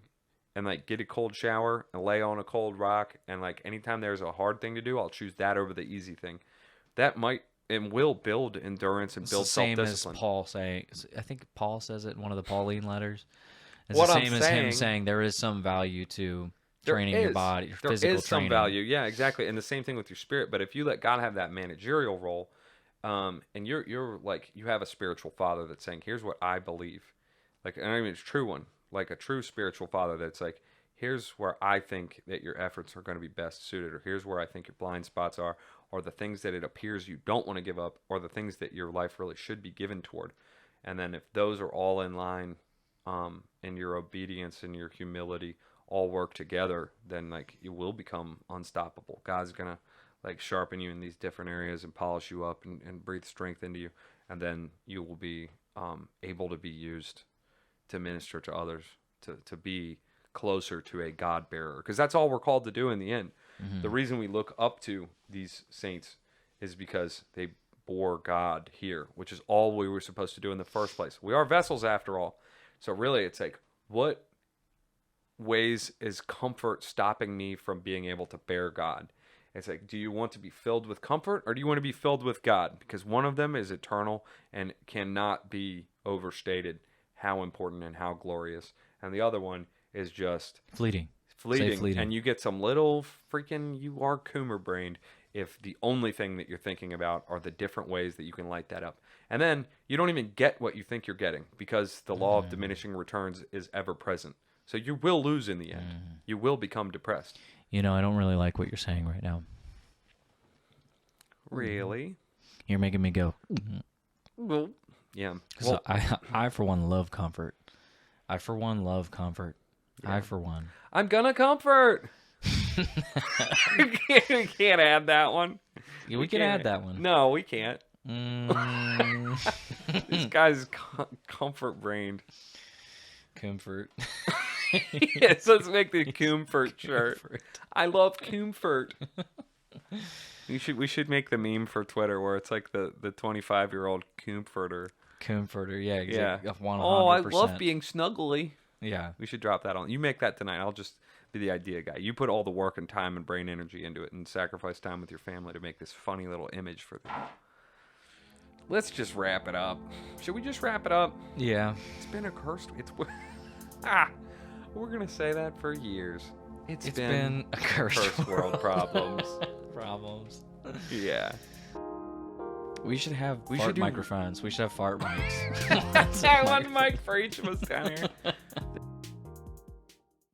and like get a cold shower and lay on a cold rock and like anytime there's a hard thing to do, I'll choose that over the easy thing. That might and will build endurance and It's build the same as self-discipline. Paul saying. I think Paul says it in one of the Pauline letters. It's What the I'm same as him saying- saying there is some value to There training your is. body, your There physical is some training. value. Yeah, exactly. And the same thing with your spirit. But if you let God have that managerial role, and you're like you have a spiritual father that's saying, "Here's what I believe," like, and I mean it's a true one, like a true spiritual father that's like, "Here's where I think that your efforts are going to be best suited," or "Here's where I think your blind spots are," or the things that it appears you don't want to give up, or the things that your life really should be given toward. And then if those are all in line, and your obedience and your humility all work together, then like you will become unstoppable. God's gonna like sharpen you in these different areas and polish you up and breathe strength into you, and then you will be able to be used to minister to others, to be closer to a God bearer, because that's all we're called to do in the end. The reason we look up to these saints is because they bore God here, which is all we were supposed to do in the first place. We are vessels after all. So really, it's like, what ways is comfort stopping me from being able to bear God? It's like, do you want to be filled with comfort, or do you want to be filled with God? Because one of them is eternal and cannot be overstated how important and how glorious. And the other one is just Fleeting. fleeting. And you get some little freaking, you are Coomer brained if the only thing that you're thinking about are the different ways that you can light that up. And then you don't even get what you think you're getting, because the law of diminishing returns is ever present. So you will lose in the end. You will become depressed. You know, I don't really like what you're saying right now. Really? You're making me go. Well, yeah. So I for one love comfort. I for one love comfort. Yeah. I for one. I'm gonna comfort. We can't add that one. Yeah, we can add that one. No, we can't. This guy's comfort brained. Comfort. Yes, let's make the comfort shirt. I love comfort. We should make the meme for Twitter where it's like the 25-year-old comforter. Comforter, yeah. Yeah. 100%. Oh, I love being snuggly. Yeah. We should drop that on. You make that tonight. I'll just be the idea guy. You put all the work and time and brain energy into it and sacrifice time with your family to make this funny little image for them. Let's just wrap it up. Should we just wrap it up? Yeah. It's been a cursed... we're going to say that for years. It's been a cursed world problems. Problems. Yeah. We should have We fart should do- microphones. We should have fart mics. I want a mic for each of us down here.